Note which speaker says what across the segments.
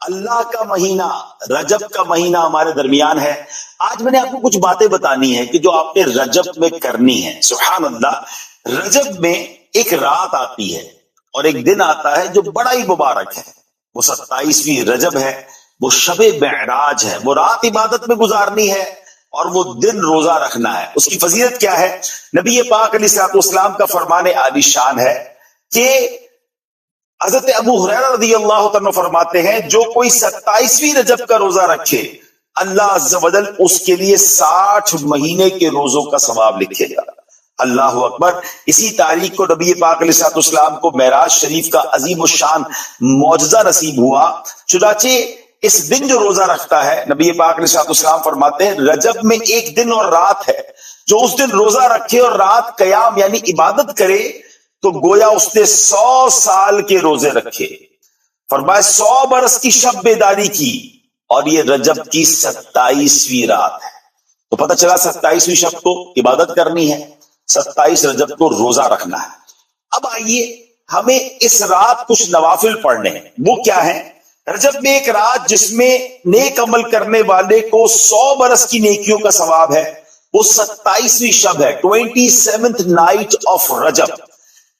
Speaker 1: اللہ کا مہینہ رجب کا مہینہ ہمارے درمیان ہے. آج میں نے آپ کو کچھ باتیں بتانی ہے کہ جو آپ نے رجب میں کرنی ہے. سبحان اللہ. رجب میں ایک رات آتی ہے اور ایک دن آتا ہے جو بڑا ہی مبارک ہے. وہ 27ویں رجب ہے، وہ شب معراج ہے. وہ رات عبادت میں گزارنی ہے اور وہ دن روزہ رکھنا ہے. اس کی فضیلت کیا ہے؟ نبی پاک علیہ الصلوۃ والسلام کا فرمان عالی شان ہے کہ حضرت ابو ہریرہ رضی اللہ عنہ فرماتے ہیں جو کوئی 27ویں رجب کا روزہ رکھے اللہ عز و جل اس کے لیے 60 مہینے کے روزوں کا ثواب لکھے گا. اللہ اکبر. اسی تاریخ کو نبی پاک علیہ الصلوۃ والسلام کو معراج شریف کا عظیم الشان معجزہ نصیب ہوا. چنانچہ اس دن جو روزہ رکھتا ہے، نبی پاک علیہ الصلوۃ والسلام فرماتے ہیں رجب میں ایک دن اور رات ہے، جو اس دن روزہ رکھے اور رات قیام یعنی عبادت کرے تو گویا اس نے 100 سال کے روزے رکھے. فرمایا 100 برس کی شب بیداری کی، اور یہ رجب کی 27ویں رات ہے. تو پتہ چلا 27ویں شب کو عبادت کرنی ہے، 27 رجب کو روزہ رکھنا ہے. اب آئیے ہمیں اس رات کچھ نوافل پڑھنے ہیں. وہ کیا ہے؟ رجب میں ایک رات جس میں نیک عمل کرنے والے کو 100 برس کی نیکیوں کا ثواب ہے، وہ 27ویں شب ہے، 27th نائٹ آف رجب.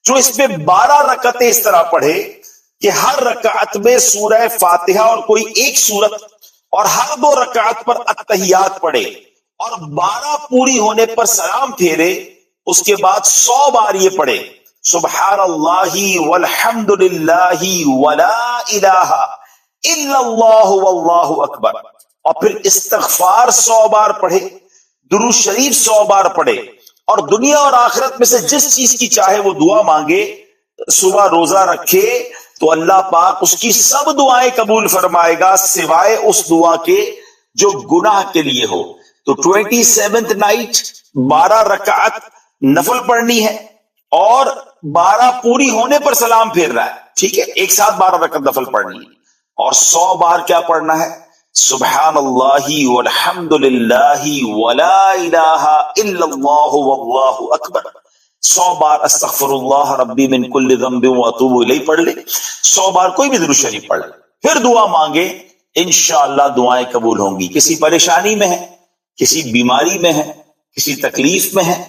Speaker 1: جو اس میں 12 رکعتیں اس طرح پڑھے کہ ہر رکعت میں سورہ فاتحہ اور کوئی ایک سورت، اور ہر 2 رکعت پر التحیات پڑھے، اور 12 پوری ہونے پر سلام پھیرے. اس کے بعد 100 بار یہ پڑھے سبحان اللہ والحمد للہ ولا الہ الا اللہ واللہ اکبر، اور پھر استغفار 100 بار پڑھے، درود شریف 100 بار پڑھے، اور دنیا اور آخرت میں سے جس چیز کی چاہے وہ دعا مانگے. صبح روزہ رکھے تو اللہ پاک اس کی سب دعائیں قبول فرمائے گا سوائے اس دعا کے جو گناہ کے لیے ہو. تو 27th نائٹ 12 رکعت نفل پڑھنی ہے اور 12 پوری ہونے پر سلام پھیر رہا ہے. ٹھیک ہے، ایک ساتھ 12 رکعت نفل پڑھنی ہے، اور 100 بار کیا پڑھنا ہے؟ سبحان اللہ والحمد للہ ولا الہ الا اللہ واللہ اکبر. 100 بار استغفر اللہ ربی من کل ذنب واتوب الیہ پڑھ لے. 100 بار کوئی بھی درود شریف پڑھ لے، پھر دعا مانگے، انشاءاللہ دعائیں قبول ہوں گی. کسی پریشانی میں ہے، کسی بیماری میں ہے، کسی تکلیف میں ہے،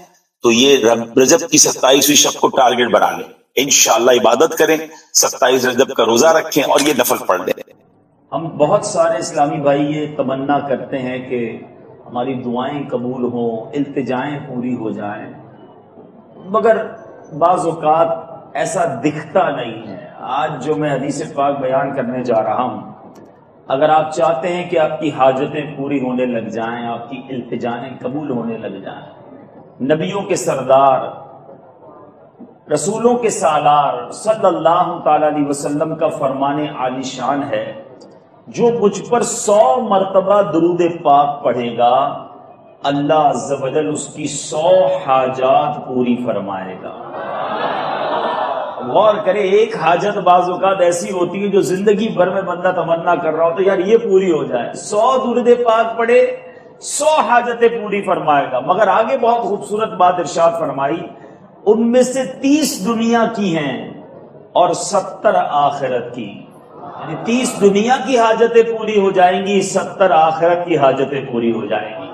Speaker 1: تو یہ رجب کی 27ویں شب کو ٹارگٹ بنا لیں. انشاءاللہ عبادت کریں، 27 رجب کا روزہ رکھیں اور یہ نفل پڑھ لیں.
Speaker 2: ہم بہت سارے اسلامی بھائی یہ تمنا کرتے ہیں کہ ہماری دعائیں قبول ہوں، التجائیں پوری ہو جائیں، مگر بعض اوقات ایسا دکھتا نہیں ہے. آج جو میں حدیث پاک بیان کرنے جا رہا ہوں، اگر آپ چاہتے ہیں کہ آپ کی حاجتیں پوری ہونے لگ جائیں، آپ کی التجائیں قبول ہونے لگ جائیں، نبیوں کے سردار، رسولوں کے سالار صلی اللہ تعالی علیہ وسلم کا فرمان عالی شان ہے جو مجھ پر 100 مرتبہ درود پاک پڑھے گا اللہ عز و جل اس کی 100 حاجات پوری فرمائے گا. غور کرے، ایک حاجت بعض اوقات ایسی ہوتی ہے جو زندگی بھر میں بندہ تمنا کر رہا ہو تو یار یہ پوری ہو جائے. 100 درود پاک پڑھے، 100 حاجتیں پوری فرمائے گا. مگر آگے بہت خوبصورت بات ارشاد فرمائی، ان میں سے 30 دنیا کی ہیں اور 70 آخرت کی. یعنی 30 دنیا کی حاجتیں پوری ہو جائیں گی، 70 آخرت کی حاجتیں پوری ہو جائیں گی.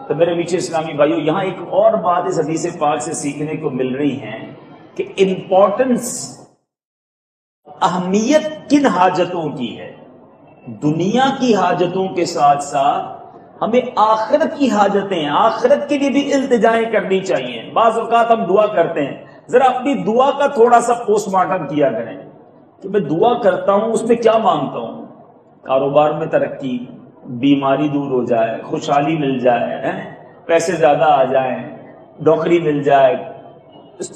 Speaker 2: تو میرے میٹھے اسلامی بھائیو، یہاں ایک اور بات اس حدیث پاک سے سیکھنے کو مل رہی ہے کہ امپورٹنس، اہمیت کن حاجتوں کی ہے. دنیا کی حاجتوں کے ساتھ ساتھ ہمیں آخرت کی حاجتیں، آخرت کے لیے بھی التجائیں کرنی چاہیے. بعض اوقات ہم دعا کرتے ہیں، ذرا اپنی دعا کا تھوڑا سا پوسٹ مارٹم کیا کریں کہ میں دعا کرتا ہوں اس میں کیا مانگتا ہوں. کاروبار میں ترقی، بیماری دور ہو جائے، خوشحالی مل جائے، پیسے زیادہ آ جائیں، نوکری مل جائے،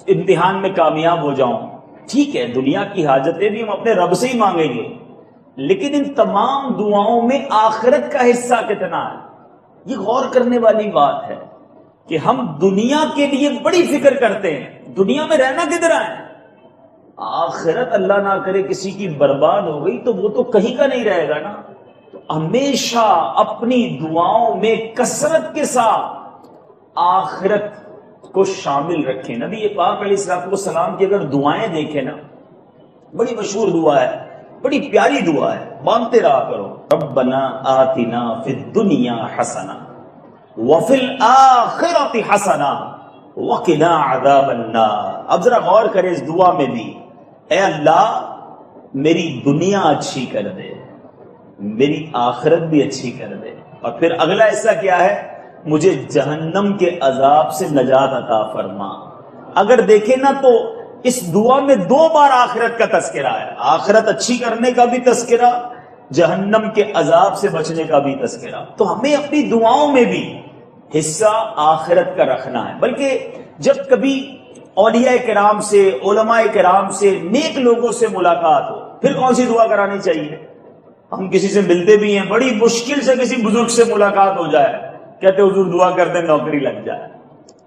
Speaker 2: امتحان میں کامیاب ہو جاؤں. ٹھیک ہے، دنیا کی حاجتیں بھی ہم اپنے رب سے ہی مانگیں گے، لیکن ان تمام دعاؤں میں آخرت کا حصہ کتنا ہے؟ یہ غور کرنے والی بات ہے کہ ہم دنیا کے لیے بڑی فکر کرتے ہیں، دنیا میں رہنا کدھر ہے، آخرت اللہ نہ کرے کسی کی برباد ہو گئی تو وہ تو کہیں کا نہیں رہے گا نا. تو ہمیشہ اپنی دعاؤں میں کثرت کے ساتھ آخرت کو شامل رکھیں. نبی پاک علیہ السلام کی اگر دعائیں دیکھیں نا، بڑی مشہور دعا ہے بڑی پیاری دعا ہے، مانگتے رہا کرو. ربنا آتنا فی الدنیا حسنہ وفی الآخرۃ حسنہ وقنا عذاب النار. اب ذرا غور کرے اس دعا میں بھی، اے اللہ میری دنیا اچھی کر دے، میری آخرت بھی اچھی کر دے، اور پھر اگلا حصہ کیا ہے، مجھے جہنم کے عذاب سے نجات عطا فرما. اگر دیکھیں نا تو اس دعا میں 2 بار آخرت کا تذکرہ ہے، آخرت اچھی کرنے کا بھی تذکرہ، جہنم کے عذاب سے بچنے کا بھی تذکرہ. تو ہمیں اپنی دعاؤں میں بھی حصہ آخرت کا رکھنا ہے. بلکہ جب کبھی اولیاء کرام سے، علماء کرام سے، نیک لوگوں سے ملاقات ہو، پھر کون سی دعا کرانی چاہیے؟ ہم کسی سے ملتے بھی ہیں، بڑی مشکل سے کسی بزرگ سے ملاقات ہو جائے، کہتے حضور دعا کر دیں نوکری لگ جائے،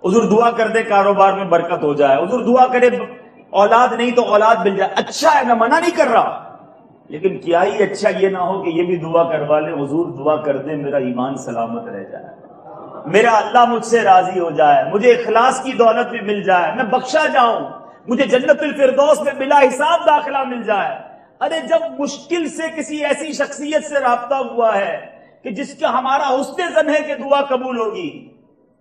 Speaker 2: حضور دعا کر دیں کاروبار میں برکت ہو جائے، حضور دعا کرے اولاد نہیں تو اولاد مل جائے. اچھا ہے، میں منع نہیں کر رہا، لیکن کیا ہی اچھا یہ نہ ہو کہ یہ بھی دعا کروا لیں، حضور دعا کر دیں میرا ایمان سلامت رہ جائے، میرا اللہ مجھ سے راضی ہو جائے، مجھے اخلاص کی دولت بھی مل جائے، میں بخشا جاؤں، مجھے جنت الفردوس میں بلا حساب داخلہ مل جائے. ارے جب مشکل سے کسی ایسی شخصیت سے رابطہ ہوا ہے کہ جس کا ہمارا حسن ظن ہے کہ دعا قبول ہوگی،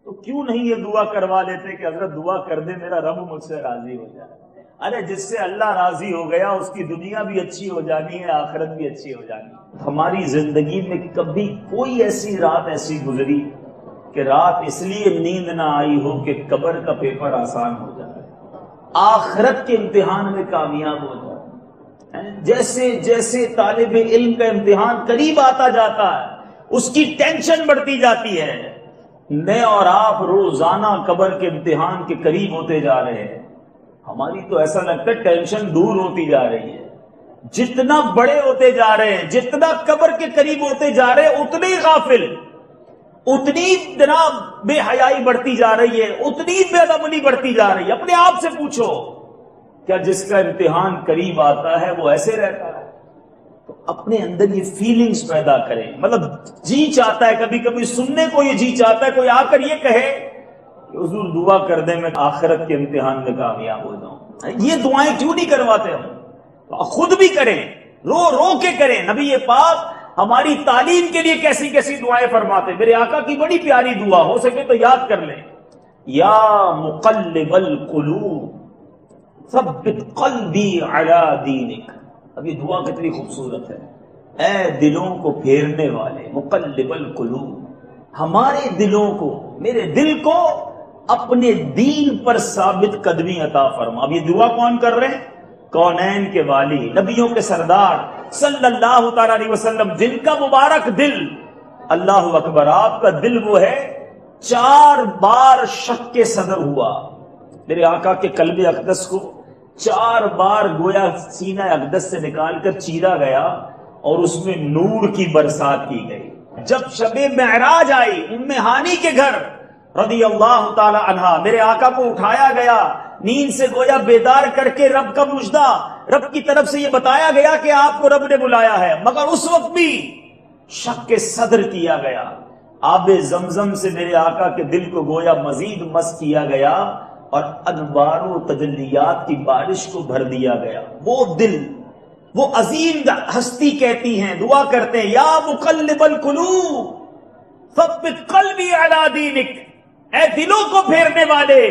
Speaker 2: تو کیوں نہیں یہ دعا کروا لیتے کہ حضرت دعا کر دے میرا رب مجھ سے راضی ہو جائے. ارے جس سے اللہ راضی ہو گیا اس کی دنیا بھی اچھی ہو جانی ہے، آخرت بھی اچھی ہو جانی ہے. ہماری زندگی میں کبھی کوئی ایسی رات ایسی گزری کہ رات اس لیے نیند نہ آئی ہو کہ قبر کا پیپر آسان ہو جائے، آخرت کے امتحان میں کامیاب ہو جائے. جیسے جیسے طالب علم کا امتحان قریب آتا جاتا ہے اس کی ٹینشن بڑھتی جاتی ہے. میں اور آپ روزانہ قبر کے امتحان کے قریب ہوتے جا رہے ہیں، ہماری تو ایسا لگتا ہے ٹینشن دور ہوتی جا رہی ہے. جتنا بڑے ہوتے جا رہے ہیں، جتنا قبر کے قریب ہوتے جا رہے ہیں، اتنے ہی غافل، اتنی جناب بے حیائی بڑھتی جا رہی ہے، اتنی بے ادبی بڑھتی جا رہی ہے. اپنے آپ سے پوچھو، کیا جس کا امتحان قریب آتا ہے وہ ایسے رہتا ہے؟ تو اپنے اندر یہ فیلنگز پیدا کریں. مطلب جی چاہتا ہے، کبھی کبھی سننے کو یہ جی چاہتا ہے کوئی آ کر یہ کہے کہ حضور دعا کر دیں میں آخرت کے امتحان میں کامیاب ہو جاؤں. یہ دعائیں کیوں نہیں کرواتے ہم؟ خود بھی کریں، رو رو کے کریں. نبی پاک ہماری تعلیم کے لیے کیسی کیسی دعائیں فرماتے. میرے آقا کی بڑی پیاری دعا، ہو سکے تو یاد کر لیں، یا مقلب القلوب ثبت قلبی علی دینک. اب یہ دعا کتنی خوبصورت ہے. اے دلوں کو پھیرنے والے، مقلب القلوب، ہمارے دلوں کو، میرے دل کو اپنے دین پر ثابت قدمی عطا فرما. اب یہ دعا کون کر رہے ہیں؟ کونین کے والی، نبیوں کے سردار صلی اللہ تعالی علیہ وسلم، جن کا مبارک دل، اللہ اکبر، آپ کا دل وہ ہے 4 بار شک کے صدر ہوا. میرے آقا کے قلب اقدس کو 4 بار گویا سینہ اقدس سے نکال کر چیرا گیا اور اس میں نور کی برسات کی گئی. جب شب معراج آئی ام ہانی کے گھر رضی اللہ تعالی عنہا، میرے آقا کو اٹھایا گیا، نیند سے گویا بیدار کر کے رب کا مجدہ، رب کی طرف سے یہ بتایا گیا کہ آپ کو رب نے بلایا ہے، مگر اس وقت بھی شک کے صدر کیا گیا. آب زمزم سے میرے آقا کے دل کو گویا مزید مس کیا گیا اور انوار و تجلیات کی بارش کو بھر دیا گیا. وہ دل، وہ عظیم ہستی کہتی ہیں، دعا کرتے ہیں، یا مقلب القلوب ثبت قلبی علی دینک، اے دلوں کو پھیرنے والے،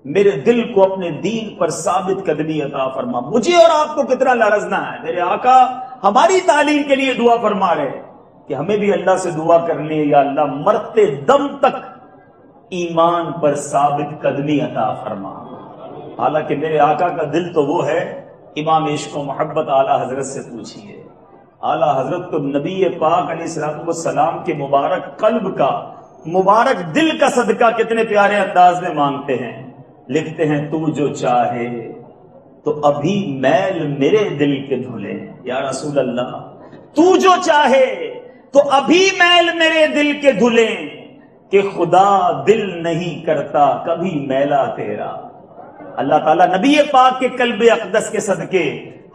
Speaker 2: میرے دل کو اپنے دین پر ثابت قدمی عطا فرما. مجھے اور آپ کو کتنا لرزنا ہے. میرے آقا ہماری تعلیم کے لیے دعا فرما رہے کہ ہمیں بھی اللہ سے دعا کرنی ہے، یا اللہ مرتے دم تک ایمان پر ثابت قدمی عطا فرما. حالانکہ میرے آقا کا دل تو وہ ہے، امام عشق و محبت اعلیٰ حضرت سے پوچھیے. اعلیٰ حضرت تو نبی پاک علیہ السلام کے مبارک قلب کا، مبارک دل کا صدقہ کتنے پیارے انداز میں مانگتے ہیں. لکھتے ہیں، تو جو چاہے تو ابھی میل میرے دل کے دھلے. یا رسول اللہ، تو جو چاہے تو ابھی میل میرے دل کے دھلے، کہ خدا دل نہیں کرتا کبھی میلا تیرا. اللہ تعالیٰ نبی پاک کے قلب اقدس کے صدقے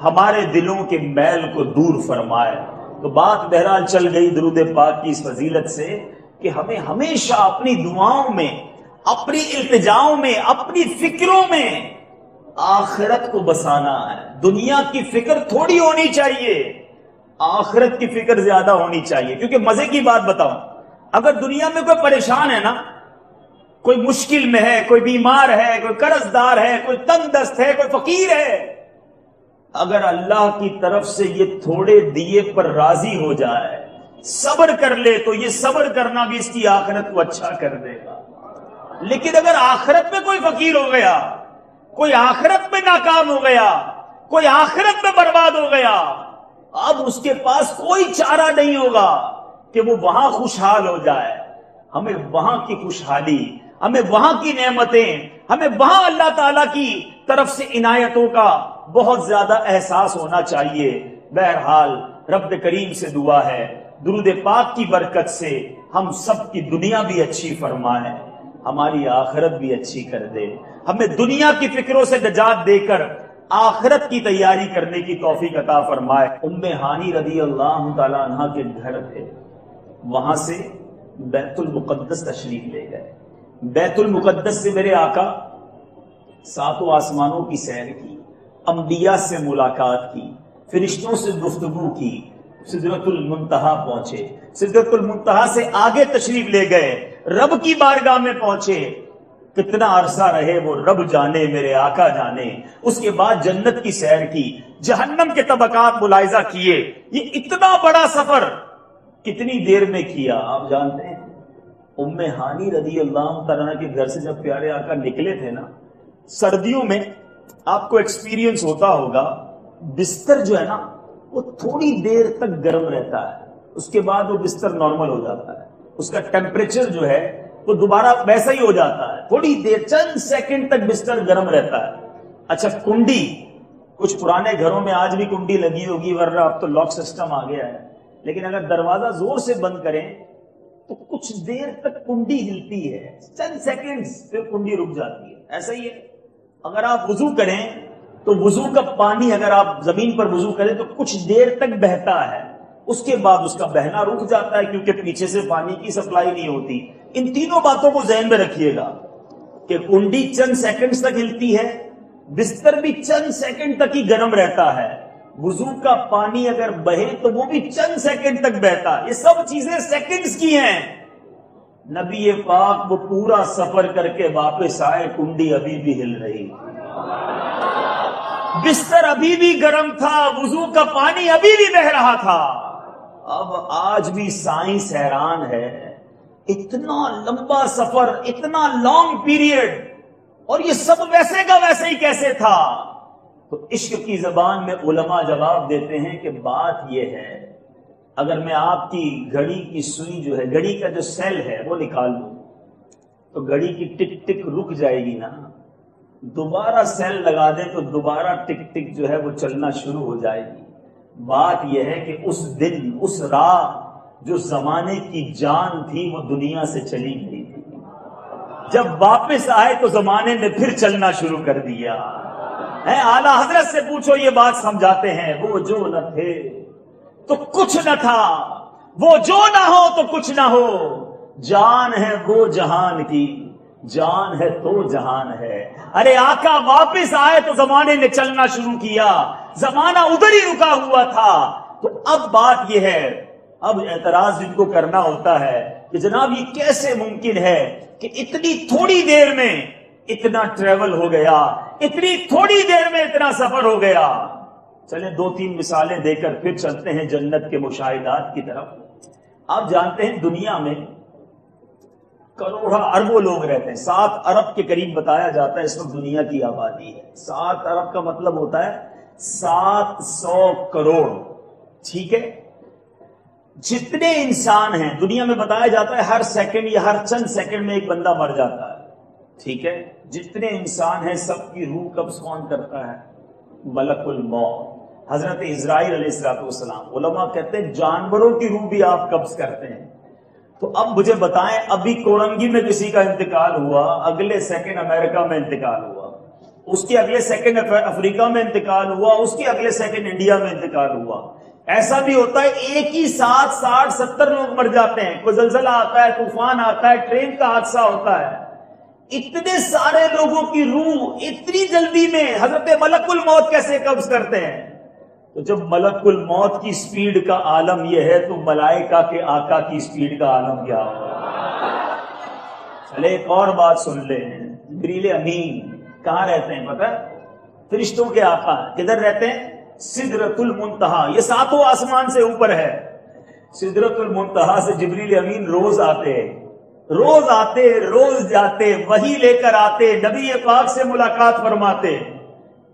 Speaker 2: ہمارے دلوں کے میل کو دور فرمائے. تو بات بہرحال چل گئی درود پاک کی اس فضیلت سے کہ ہمیں ہمیشہ اپنی دعاؤں میں، اپنی التجاؤں میں، اپنی فکروں میں آخرت کو بسانا ہے. دنیا کی فکر تھوڑی ہونی چاہیے, آخرت کی فکر زیادہ ہونی چاہیے. کیونکہ مزے کی بات بتاؤں, اگر دنیا میں کوئی پریشان ہے نا, کوئی مشکل میں ہے, کوئی بیمار ہے, کوئی قرض دار ہے, کوئی تنگ دست ہے, کوئی فقیر ہے, اگر اللہ کی طرف سے یہ تھوڑے دیے پر راضی ہو جائے, صبر کر لے, تو یہ صبر کرنا بھی اس کی آخرت کو اچھا کر دے گا. لیکن اگر آخرت میں کوئی فقیر ہو گیا, کوئی آخرت میں ناکام ہو گیا, کوئی آخرت میں برباد ہو گیا, اب اس کے پاس کوئی چارہ نہیں ہوگا کہ وہ وہاں خوشحال ہو جائے. ہمیں وہاں کی خوشحالی, ہمیں وہاں کی نعمتیں, ہمیں وہاں اللہ تعالیٰ کی طرف سے عنایتوں کا بہت زیادہ احساس ہونا چاہیے. بہرحال رب کریم سے دعا ہے, درود پاک کی برکت سے ہم سب کی دنیا بھی اچھی فرمائے, ہماری آخرت بھی اچھی کر دے, ہمیں دنیا کی فکروں سے نجات دے کر آخرت کی تیاری کرنے کی توفیق عطا فرمائے. ام ہانی رضی اللہ تعالیٰ عنہ کے گھر تھے, وہاں سے بیت المقدس تشریف لے گئے. بیت المقدس سے میرے آقا ساتوں آسمانوں کی سیر کی, انبیاء سے ملاقات کی, فرشتوں سے گفتگو کی, سدرۃ المنتہا پہنچے, سدرۃ المنتہا سے آگے تشریف لے گئے, رب کی بارگاہ میں پہنچے. کتنا عرصہ رہے وہ رب جانے, میرے آقا جانے. اس کے بعد جنت کی سیر کی, جہنم کے طبقات ملاحظہ کیے. یہ اتنا بڑا سفر کتنی دیر میں کیا آپ جانتے ہیں؟ ام ہانی رضی اللہ تعالیٰ کے گھر سے جب پیارے آقا نکلے تھے نا, سردیوں میں آپ کو ایکسپیرینس ہوتا ہوگا, بستر جو ہے نا وہ تھوڑی دیر تک گرم رہتا ہے, اس کے بعد وہ بستر نارمل ہو جاتا ہے, اس کا ٹیمپریچر جو ہے وہ دوبارہ ویسا ہی ہو جاتا ہے. تھوڑی دیر, چند سیکنڈ تک بستر گرم رہتا ہے. اچھا کنڈی, کچھ پرانے گھروں میں آج بھی کنڈی لگی ہوگی, ورنہ اب تو لاک سسٹم آ گیا ہے, لیکن اگر دروازہ زور سے بند کریں تو کچھ دیر تک کنڈی ہلتی ہے, چند سیکنڈز پھر کنڈی رک جاتی ہے. ایسا ہی ہے اگر آپ وضو کریں تو وضو کا پانی اگر آپ زمین پر وضو کریں تو کچھ دیر تک بہتا ہے, اس کے بعد اس کا بہنا رک جاتا ہے کیونکہ پیچھے سے پانی کی سپلائی نہیں ہوتی. ان تینوں باتوں کو ذہن میں رکھیے گا کہ کنڈی چند سیکنڈز تک ہلتی ہے, بستر بھی چند سیکنڈ تک ہی گرم رہتا ہے, وضو کا پانی اگر بہے تو وہ بھی چند سیکنڈ تک بہتا. یہ سب چیزیں سیکنڈز کی ہیں. نبی پاک وہ پورا سفر کر کے واپس آئے, کنڈی ابھی بھی ہل رہی, بستر ابھی بھی گرم تھا, وضو کا پانی ابھی بھی بہ رہا تھا. اب آج بھی سائنس حیران ہے, اتنا لمبا سفر, اتنا لانگ پیریڈ, اور یہ سب ویسے کا ویسے ہی کیسے تھا؟ تو عشق کی زبان میں علماء جواب دیتے ہیں کہ بات یہ ہے, اگر میں آپ کی گھڑی کی سوئی جو ہے, گھڑی کا جو سیل ہے وہ نکال دوں تو گھڑی کی ٹک ٹک رک جائے گی نا, دوبارہ سیل لگا دیں تو دوبارہ ٹک ٹک جو ہے وہ چلنا شروع ہو جائے گی. بات یہ ہے کہ اس دن, اس رات جو زمانے کی جان تھی وہ دنیا سے چلی گئی تھی, جب واپس آئے تو زمانے نے پھر چلنا شروع کر دیا. اعلیٰ حضرت سے پوچھو, یہ بات سمجھاتے ہیں, وہ جو نہ تھے تو کچھ نہ تھا, وہ جو نہ ہو تو کچھ نہ ہو, جان ہے وہ جہان کی, جان ہے تو جہان ہے. ارے آقا واپس آئے تو زمانے نے چلنا شروع کیا, زمانہ ادھر ہی رکا ہوا تھا. تو اب بات یہ ہے, اب اعتراض جن کو کرنا ہوتا ہے کہ جناب یہ کیسے ممکن ہے کہ اتنی تھوڑی دیر میں اتنا ٹریول ہو گیا, اتنی تھوڑی دیر میں اتنا سفر ہو گیا. چلیں دو تین مثالیں دے کر پھر چلتے ہیں جنت کے مشاہدات کی طرف. آپ جانتے ہیں دنیا میں کروڑوں اربوں لوگ رہتے ہیں, 7 ارب کے قریب بتایا جاتا ہے اس وقت دنیا کی آبادی ہے. 7 ارب کا مطلب ہوتا ہے 700 کروڑ. ٹھیک ہے, جتنے انسان ہیں دنیا میں بتایا جاتا ہے ہر سیکنڈ یا ہر چند سیکنڈ میں ایک بندہ مر جاتا ہے. ٹھیک ہے, جتنے انسان ہیں سب کی روح قبض کون کرتا ہے؟ ملک الموت, حضرت اسرائیل علیہ السلام. علماء کہتے ہیں جانوروں کی روح بھی آپ قبض کرتے ہیں. تو اب مجھے بتائیں, ابھی کورنگی میں کسی کا انتقال ہوا, اگلے سیکنڈ امریکہ میں انتقال ہوا, اس کے اگلے سیکنڈ افریقہ میں انتقال ہوا, اس کے اگلے سیکنڈ انڈیا میں انتقال ہوا. ایسا بھی ہوتا ہے ایک ہی ساتھ 60-70 لوگ مر جاتے ہیں. کوئی زلزلہ آتا ہے, طوفان آتا ہے, ٹرین کا حادثہ ہوتا ہے, اتنے سارے لوگوں کی روح اتنی جلدی میں حضرت ملک الموت کیسے قبض کرتے ہیں؟ تو جب ملک الموت کی سپیڈ کا عالم یہ ہے تو ملائکہ کے آقا کی سپیڈ کا عالم کیا ہوگا؟ چلے ایک اور بات سن لیں، جبریل امین کہاں رہتے ہیں پتہ؟ فرشتوں کے آقا کدھر رہتے ہیں؟ سدرۃ المنتہا، یہ ساتوں آسمان سے اوپر ہے۔ سدرۃ المنتہا سے جبریل امین روز آتے روز جاتے، وحی لے کر آتے، نبی پاک سے ملاقات فرماتے۔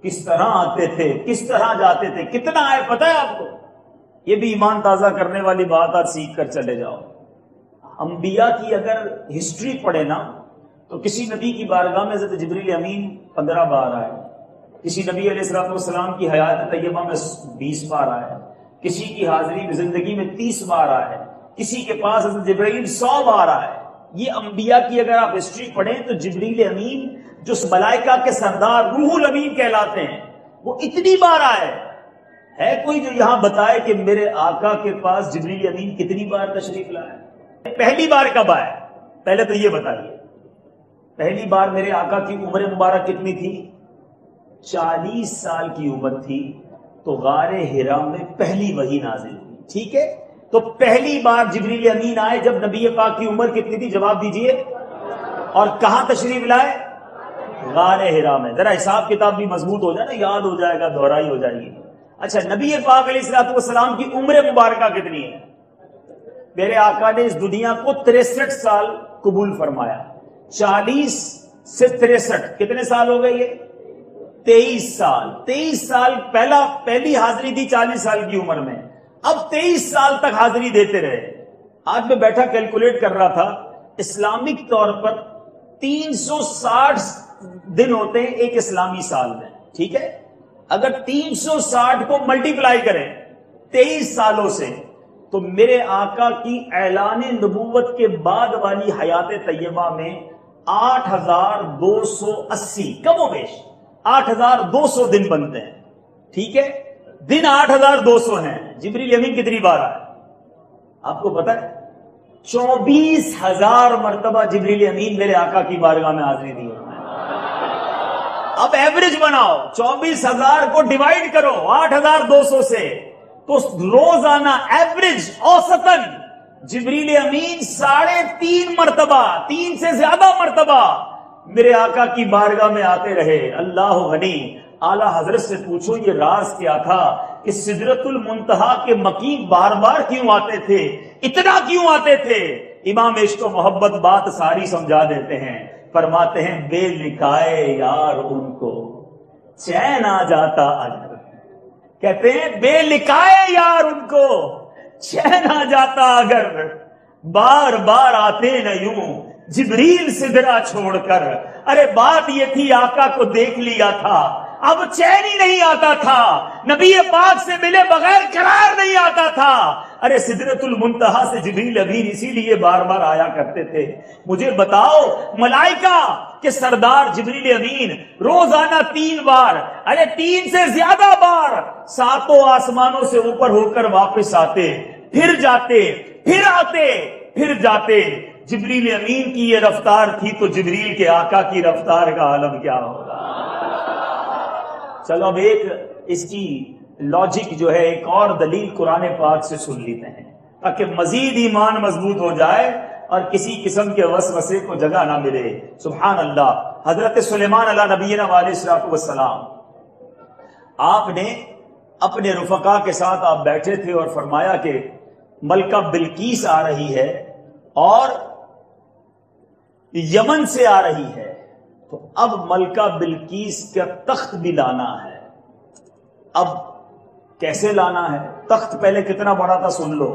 Speaker 2: کس طرح آتے تھے، کس طرح جاتے تھے، کتنا آئے پتہ ہے آپ کو؟ یہ بھی ایمان تازہ کرنے والی بات آج سیکھ کر چلے جاؤ۔ انبیاء کی اگر ہسٹری پڑھے نا تو کسی نبی کی بارگاہ میں حضرت جبریل امین 15 بار آئے، کسی نبی علیہ الصلوۃ والسلام کی حیات طیبہ میں 20 بار آئے، کسی کی حاضری زندگی میں 30 بار آئے، کسی کے پاس حضرت جبرائیل 100 بار آئے۔ یہ انبیاء کی اگر آپ ہسٹری پڑھیں تو جبریل امین جو ملائکہ کے سردار روح الامین کہلاتے ہیں وہ اتنی بار آئے۔ ہے کوئی جو یہاں بتائے کہ میرے آقا کے پاس جبریل امین کتنی بار تشریف لائے؟ پہلی بار کب آئے؟ پہلے تو یہ بتائیے، پہلی بار میرے آقا کی عمر مبارک کتنی تھی؟ 40 سال کی عمر تھی، تو غار حرا میں پہلی وحی نازل ہوئی، ٹھیک ہے؟ تو پہلی بار جبریل امین آئے جب نبی پاک کی عمر کتنی تھی؟ جواب دیجئے۔ اور کہاں تشریف لائے؟ غار حرا میں۔ ذرا حساب کتاب بھی مضبوط ہو جائے نا، یاد ہو جائے گا، دہرائی ہو جائے گی۔ اچھا، نبی پاک علیہ الصلوۃ والسلام کی عمر مبارکہ کتنی ہے؟ میرے آقا نے اس دنیا کو 63 سال قبول فرمایا۔ 40 سے 63 کتنے سال ہو گئے؟ یہ 23 سال۔ 23 سال پہلی حاضری دی 40 سال کی عمر میں، اب 23 سال تک حاضری دیتے رہے۔ آج میں بیٹھا کیلکولیٹ کر رہا تھا، اسلامک طور پر 360 دن ہوتے ہیں ایک اسلامی سال میں، ٹھیک ہے؟ اگر 360 کو ملٹیپلائی کریں 23 سالوں سے تو میرے آقا کی اعلان نبوت کے بعد والی حیات طیبہ میں 8280 کم و بیش 8200 دن بنتے ہیں، ٹھیک ہے؟ دن 8200 ہیں۔ جبریل امین کتنی بار آئے آپ کو پتہ ہے؟ 24,000 مرتبہ جبریل امین میرے آقا کی بارگاہ میں حاضری دی۔ اب ایوریج بناؤ، 24,000 کو ڈیوائیڈ کرو 8200 سے، تو روزانہ ایوریج اوسطاً جبریل امین 3.5 مرتبہ، 3 سے زیادہ مرتبہ میرے آقا کی بارگاہ میں آتے رہے۔ اللہ غنی، اعلیٰ حضرت سے پوچھو یہ راز کیا تھا کہ سدرۃ المنتہا کے مقیم بار بار کیوں آتے تھے، اتنا کیوں آتے تھے؟ امام عشق و محبت بات ساری سمجھا دیتے ہیں، فرماتے ہیں بے لکھائے یار ان کو چین آ جاتا اگر، کہتے ہیں بے لکھائے یار ان کو چین آ جاتا اگر، بار بار آتے نہ یوں جبریل سدرا چھوڑ کر۔ ارے بات یہ تھی آقا کو دیکھ لیا تھا، اب چین ہی نہیں آتا تھا، نبی پاک سے ملے بغیر قرار نہیں آتا تھا۔ ارے سدرۃ المنتہا سے جبریل امین اسی لیے بار بار آیا کرتے تھے۔ مجھے بتاؤ، ملائکہ کے سردار جبریل امین روزانہ 3 بار، ارے 3 سے زیادہ بار 7 آسمانوں سے اوپر ہو کر واپس آتے، پھر جاتے، پھر آتے، پھر جاتے۔ جبریل امین کی یہ رفتار تھی تو جبریل کے آقا کی رفتار کا عالم کیا ہوگا؟ چلو اب ایک اس کی لاجک جو ہے، ایک اور دلیل قرآن پاک سے سن لیتے ہیں تاکہ مزید ایمان مضبوط ہو جائے اور کسی قسم کے وسوسے کو جگہ نہ ملے۔ سبحان اللہ۔ حضرت سلیمان علیہ نبینا علیہ الصلوۃ والسلام، آپ نے اپنے رفقا کے ساتھ آپ بیٹھے تھے اور فرمایا کہ ملکہ بلقیس آ رہی ہے اور یمن سے آ رہی ہے، تو اب ملکہ بلقیس کا تخت بھی لانا ہے۔ اب کیسے لانا ہے؟ تخت پہلے کتنا بڑا تھا سن لو،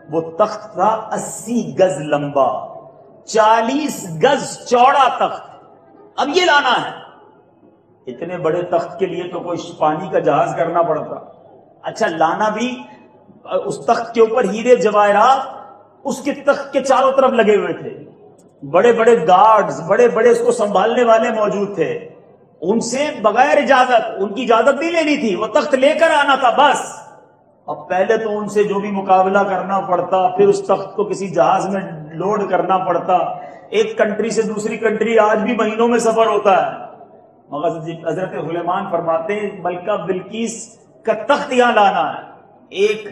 Speaker 2: وہ تخت تھا 80 گز لمبا، 40 گز چوڑا تخت۔ اب یہ لانا ہے۔ اتنے بڑے تخت کے لیے تو کوئی پانی کا جہاز کرنا پڑتا۔ اچھا، لانا بھی، اس تخت کے اوپر ہیرے جواہرات اس کے تخت کے چاروں طرف لگے ہوئے تھے، بڑے بڑے گارڈز، بڑے بڑے اس کو سنبھالنے والے موجود تھے، ان سے بغیر اجازت، ان کی اجازت نہیں لینی تھی، وہ تخت لے کر آنا تھا بس۔ اب پہلے تو ان سے جو بھی مقابلہ کرنا پڑتا، پھر اس تخت کو کسی جہاز میں لوڈ کرنا پڑتا، ایک کنٹری سے دوسری کنٹری آج بھی مہینوں میں سفر ہوتا ہے، مگر حضرت سلیمان فرماتے ہیں ملکہ بلقیس کا تخت یہاں لانا ہے۔ ایک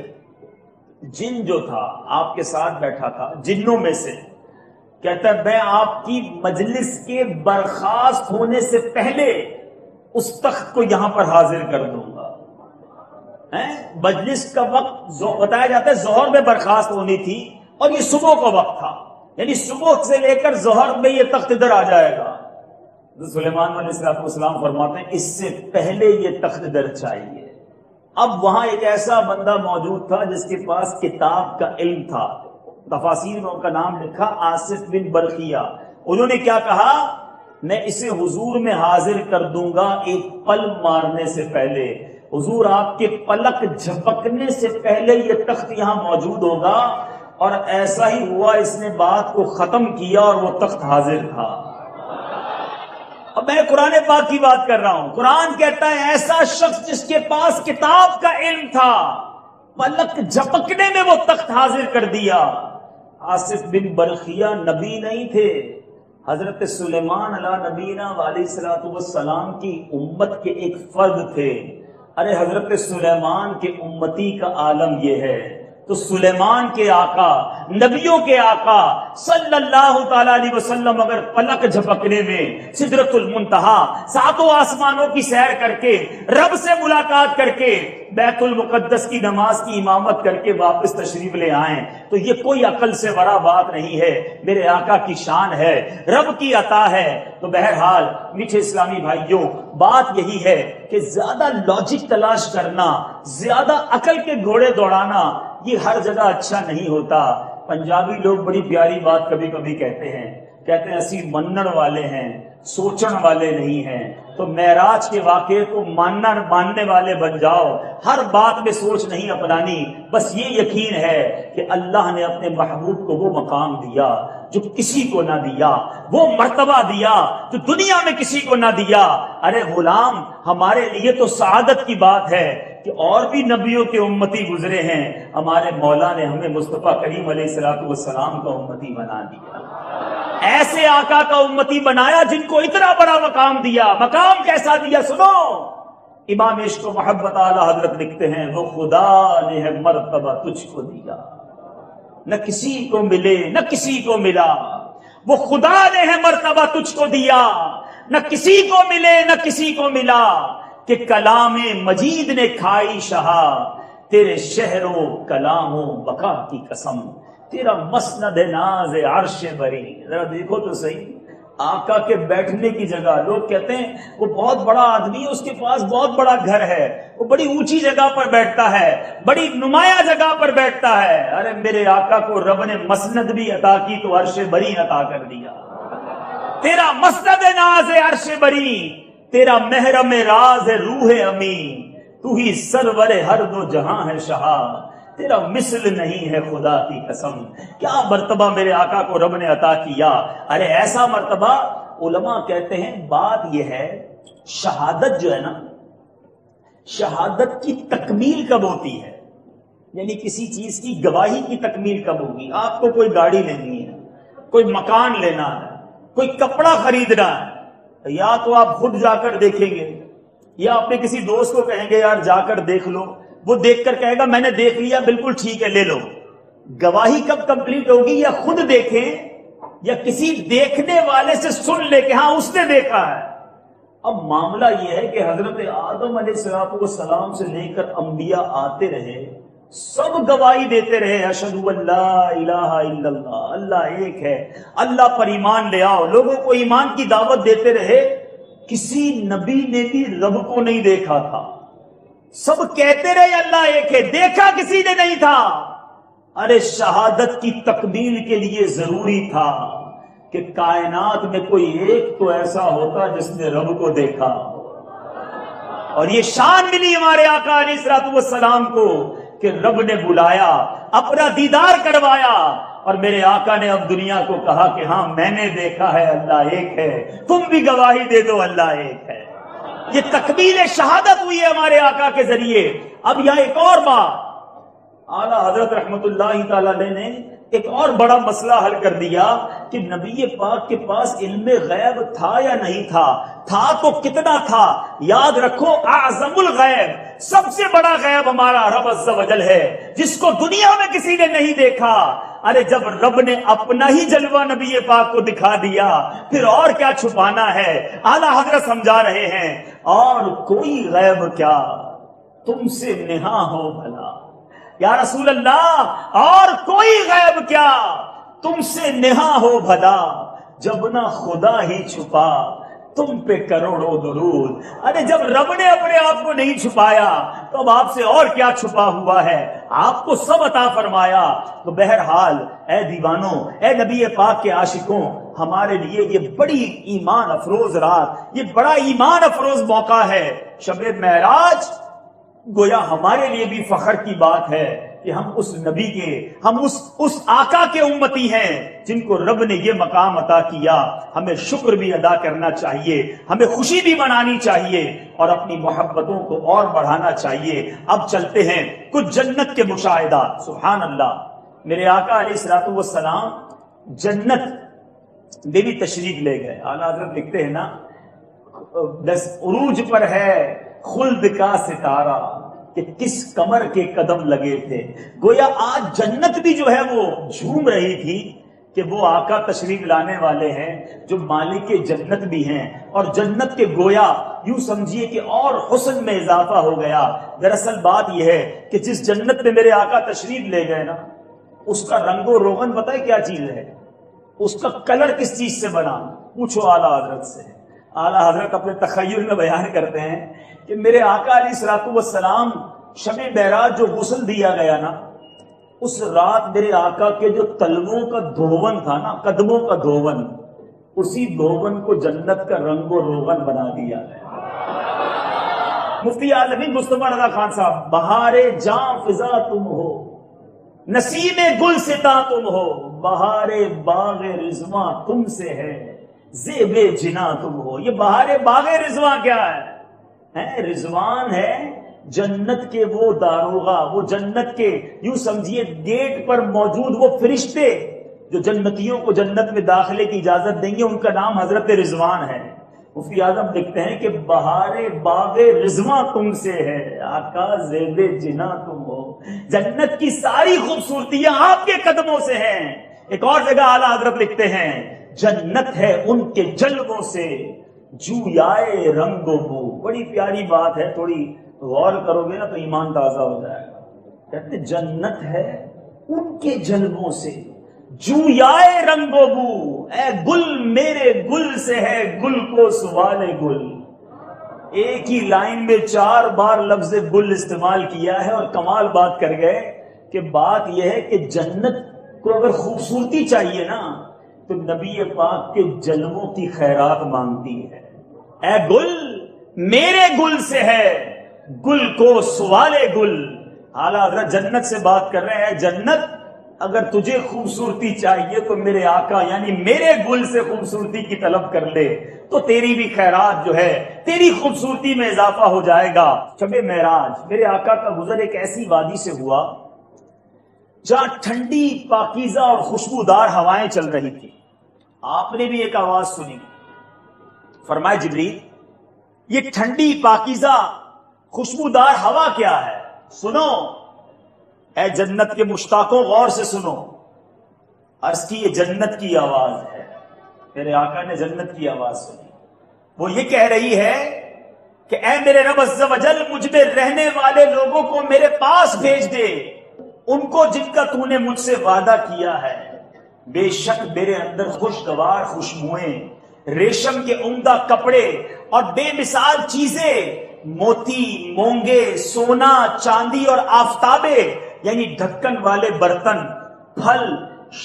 Speaker 2: جن جو تھا آپ کے ساتھ بیٹھا تھا جنوں میں سے، کہتا ہے میں آپ کی مجلس کے برخاست ہونے سے پہلے اس تخت کو یہاں پر حاضر کر دوں گا۔ مجلس کا وقت بتایا جاتا ہے ظہر میں برخاست ہونی تھی اور یہ صبح کا وقت تھا، یعنی صبح سے لے کر ظہر میں یہ تخت ادھر آ جائے گا۔ سلیمان علیہ السلام فرماتے ہیں اس سے پہلے یہ تخت ادھر چاہیے۔ اب وہاں ایک ایسا بندہ موجود تھا جس کے پاس کتاب کا علم تھا، تفاسیر میں ان کا نام لکھا آصف بن برقیہ۔ انہوں نے کیا کہا، میں اسے حضور میں حاضر کر دوں گا ایک پل مارنے سے پہلے، حضور آپ کے پلک جھپکنے سے پہلے یہ تخت یہاں موجود ہوگا۔ اور ایسا ہی ہوا، اس نے بات کو ختم کیا اور وہ تخت حاضر تھا۔ اب میں قرآن پاک کی بات کر رہا ہوں، قرآن کہتا ہے ایسا شخص جس کے پاس کتاب کا علم تھا، پلک جھپکنے میں وہ تخت حاضر کر دیا۔ آصف بن برقیہ نبی نہیں تھے، حضرت سلیمان علیہ نبینا علیہ الصلوۃ والسلام کی امت کے ایک فرد تھے۔ ارے حضرت سلیمان کے امتی کا عالم یہ ہے، تو سلیمان کے آقا، نبیوں کے آقا صلی اللہ تعالی علیہ وسلم اگر پلک جھپکنے میں سدرۃ المنتہا ساتوں آسمانوں کی سیر کر کے رب سے ملاقات کر کے بیت المقدس کی نماز کی امامت کر کے واپس تشریف لے آئیں تو یہ کوئی عقل سے بڑا بات نہیں ہے، میرے آقا کی شان ہے، رب کی عطا ہے۔ تو بہرحال میٹھے اسلامی بھائیوں، بات یہی ہے کہ زیادہ لاجک تلاش کرنا، زیادہ عقل کے گھوڑے دوڑانا یہ ہر جگہ اچھا نہیں ہوتا۔ پنجابی لوگ بڑی پیاری بات کبھی کبھی کہتے ہیں اسی منن والے ہیں، سوچن والے نہیں ہیں۔ تو معراج کے واقعے کو ماننے والے بن جاؤ، ہر بات میں سوچ نہیں اپنانی، بس یہ یقین ہے کہ اللہ نے اپنے محبوب کو وہ مقام دیا جو کسی کو نہ دیا، وہ مرتبہ دیا جو دنیا میں کسی کو نہ دیا۔ ارے غلام، ہمارے لیے تو سعادت کی بات ہے کہ اور بھی نبیوں کے امتی گزرے ہیں، ہمارے مولا نے ہمیں مصطفیٰ کریم علیہ الصلوۃ والسلام کا امتی بنا دیا، ایسے آقا کا امتی بنایا جن کو اتنا بڑا مقام دیا۔ مقام کیسا دیا سنو، امام عشق و محبت اعلی حضرت لکھتے ہیں وہ خدا نے ہے مرتبہ تجھ کو دیا، نہ کسی کو ملے نہ کسی کو ملا، وہ خدا نے ہے مرتبہ تجھ کو دیا، نہ کسی کو ملے نہ کسی کو ملا، کہ کلام مجید نے کھائی شہا، تیرے شہر و کلام و بقا کی قسم، تیرا مسند ناز عرش بری۔ ذرا دیکھو تو صحیح، آقا کے بیٹھنے کی جگہ، لوگ کہتے ہیں وہ بہت بڑا آدمی ہے، اس کے پاس بہت بڑا گھر ہے، وہ بڑی اونچی جگہ پر بیٹھتا ہے، بڑی نمایاں جگہ پر بیٹھتا ہے۔ ارے میرے آقا کو رب نے مسند بھی عطا کی تو عرش بری عطا کر دیا، تیرا مسند ناز عرش بری، تیرا محرم راز روح امین، تو ہی سرور ہر دو جہاں ہے شہا، تیرا مثل نہیں ہے خدا کی قسم۔ کیا مرتبہ میرے آقا کو رب نے عطا کیا۔ ارے ایسا مرتبہ، علماء کہتے ہیں بات یہ ہے، شہادت جو ہے نا، شہادت کی تکمیل کب ہوتی ہے، یعنی کسی چیز کی گواہی کی تکمیل کب ہوگی؟ آپ کو کوئی گاڑی لینی ہے، کوئی مکان لینا ہے، کوئی کپڑا خریدنا ہے، یا تو آپ خود جا کر دیکھیں گے یا اپنے کسی دوست کو کہیں گے یار جا کر دیکھ لو، وہ دیکھ کر کہے گا میں نے دیکھ لیا بالکل ٹھیک ہے لے لو۔ گواہی کب کمپلیٹ ہوگی؟ یا خود دیکھیں یا کسی دیکھنے والے سے سن لے کہ ہاں اس نے دیکھا ہے۔ اب معاملہ یہ ہے کہ حضرت آدم علیہ السلام سے لے کر انبیاء آتے رہے، سب گواہی دیتے رہے اشہد ان لا الہ الا اللہ، اللہ ایک ہے، اللہ پر ایمان لے آؤ، لوگوں کو ایمان کی دعوت دیتے رہے۔ کسی نبی نے بھی رب کو نہیں دیکھا تھا، سب کہتے رہے اللہ ایک ہے، دیکھا کسی نے نہیں تھا۔ ارے شہادت کی تکمیل کے لیے ضروری تھا کہ کائنات میں کوئی ایک تو ایسا ہوتا جس نے رب کو دیکھا، اور یہ شان ملی ہمارے آقا علیہ الصلوۃ والسلام کو کہ رب نے بلایا، اپنا دیدار کروایا، اور میرے آقا نے اب دنیا کو کہا کہ ہاں میں نے دیکھا ہے اللہ ایک ہے، تم بھی گواہی دے دو اللہ ایک ہے۔ یہ تکمیل شہادت ہوئی ہے ہمارے آقا کے ذریعے۔ اب یہاں ایک اور بات، اعلیٰ حضرت رحمت اللہ تعالی علیہ نے ایک اور بڑا مسئلہ حل کر دیا کہ نبی پاک کے پاس علم غیب تھا یا نہیں تھا تو کتنا تھا؟ یاد رکھو، اعظم الغیب، سب سے بڑا غیب ہمارا رب عز و جل ہے، جس کو دنیا میں کسی نے نہیں دیکھا۔ ارے جب رب نے اپنا ہی جلوہ نبی پاک کو دکھا دیا، پھر اور کیا چھپانا ہے؟ اعلیٰ حضرت سمجھا رہے ہیں، اور کوئی غیب کیا تم سے نہا ہو بھلا، یا رسول اللہ، اور کوئی غیب کیا تم سے نہا ہو بھلا، جب نہ خدا ہی چھپا تم پہ کروڑوں درود۔ ارے جب رب نے اپنے آپ کو نہیں چھپایا تو اب آپ سے اور کیا چھپا ہوا ہے؟ آپ کو سب عطا فرمایا۔ تو بہرحال اے دیوانوں، اے نبی پاک کے عاشقوں، ہمارے لیے یہ بڑی ایمان افروز رات، یہ بڑا ایمان افروز موقع ہے۔ شب معراج گویا ہمارے لیے بھی فخر کی بات ہے کہ ہم اس نبی کے، ہم اس آقا کے امتی ہیں جن کو رب نے یہ مقام عطا کیا۔ ہمیں شکر بھی ادا کرنا چاہیے، ہمیں خوشی بھی منانی چاہیے، اور اپنی محبتوں کو اور بڑھانا چاہیے۔ اب چلتے ہیں کچھ جنت کے مشاہدات۔ سبحان اللہ، میرے آقا علیہ الصلوۃ والسلام جنت میں بھی تشریف لے گئے۔ اعلیٰ حضرت لکھتے ہیں نا، عروج پر ہے خلد کا ستارہ کہ کس کمر کے قدم لگے تھے۔ گویا آج جنت بھی جو ہے وہ جھوم رہی تھی کہ وہ آقا تشریف لانے والے ہیں جو مالک جنت بھی ہیں، اور جنت کے گویا یوں سمجھیے کہ اور حسن میں اضافہ ہو گیا۔ دراصل بات یہ ہے کہ جس جنت میں میرے آقا تشریف لے گئے نا، اس کا رنگ و روغن پتہ ہے کیا چیز ہے؟ اس کا کلر کس چیز سے بنا؟ پوچھو اعلیٰ حضرت سے۔ اعلیٰ حضرت اپنے تخیل میں بیان کرتے ہیں کہ میرے آقا علیہ الصلوۃ والسلام شب معراج جو غسل دیا گیا نا، اس رات میرے آقا کے جو تلووں کا دھون تھا نا، قدموں کا دھون، اسی دھون کو جنت کا رنگ و روغن بنا دیا ہے۔ مفتی عالمین مصطفیٰ رضا خان صاحب، بہار جاں فضا تم ہو، نسیم گل ستا تم ہو، بہار باغ رضواں تم سے ہے، زیب جنا تم ہو۔ یہ بہار باغ رضواں کیا ہے؟ رضوان ہے جنت کے وہ داروغہ، وہ جنت کے یوں سمجھیے گیٹ پر موجود وہ فرشتے جو جنتیوں کو جنت میں داخلے کی اجازت دیں گے، ان کا نام حضرت رضوان ہے۔ مفتی اعظم لکھتے ہیں کہ بہار باغ رضواں تم سے ہے، آقا زیب جنا تم ہو، جنت کی ساری خوبصورتیاں آپ کے قدموں سے ہیں۔ ایک اور جگہ اعلیٰ حضرت لکھتے ہیں، جنت ہے ان کے جلووں سے جویائے رنگ و بو۔ بڑی پیاری بات ہے، تھوڑی غور کرو گے نا تو ایمان تازہ ہو جائے گا۔ کہتے جنت ہے ان کے جلووں سے جویائے رنگ و بو، اے گل میرے گل سے ہے گل کو سوال گل۔ ایک ہی لائن میں 4 بار لفظ گل استعمال کیا ہے، اور کمال بات کر گئے کہ بات یہ ہے کہ جنت کو اگر خوبصورتی چاہیے نا تو نبی پاک کے جلووں کی خیرات مانگتی ہے۔ اے گل میرے گل سے ہے گل کو سوالے گل۔ اعلیٰ حضرت جنت سے بات کر رہے ہیں، جنت اگر تجھے خوبصورتی چاہیے تو میرے آقا یعنی میرے گل سے خوبصورتی کی طلب کر لے، تو تیری بھی خیرات جو ہے تیری خوبصورتی میں اضافہ ہو جائے گا۔ شب معراج میرے آقا کا گزر ایک ایسی وادی سے ہوا جہاں ٹھنڈی پاکیزہ اور خوشبودار ہوائیں چل رہی تھی۔ آپ نے بھی ایک آواز سنی، فرمائے جبریل یہ ٹھنڈی پاکیزہ خوشبودار ہوا کیا ہے؟ سنو اے جنت کے مشتاقوں، غور سے سنو۔ عرض کی یہ جنت کی آواز ہے۔ میرے آقا نے جنت کی آواز سنی، وہ یہ کہہ رہی ہے کہ اے میرے رب عز و جل، مجھ میں رہنے والے لوگوں کو میرے پاس بھیج دے، ان کو جن کا تو نے مجھ سے وعدہ کیا ہے۔ بے شک میرے اندر خوشگوار خوشبوئیں، ریشم کے عمدہ کپڑے اور بے مثال چیزیں، موتی، مونگے، سونا، چاندی اور آفتابے یعنی ڈھکن والے برتن، پھل،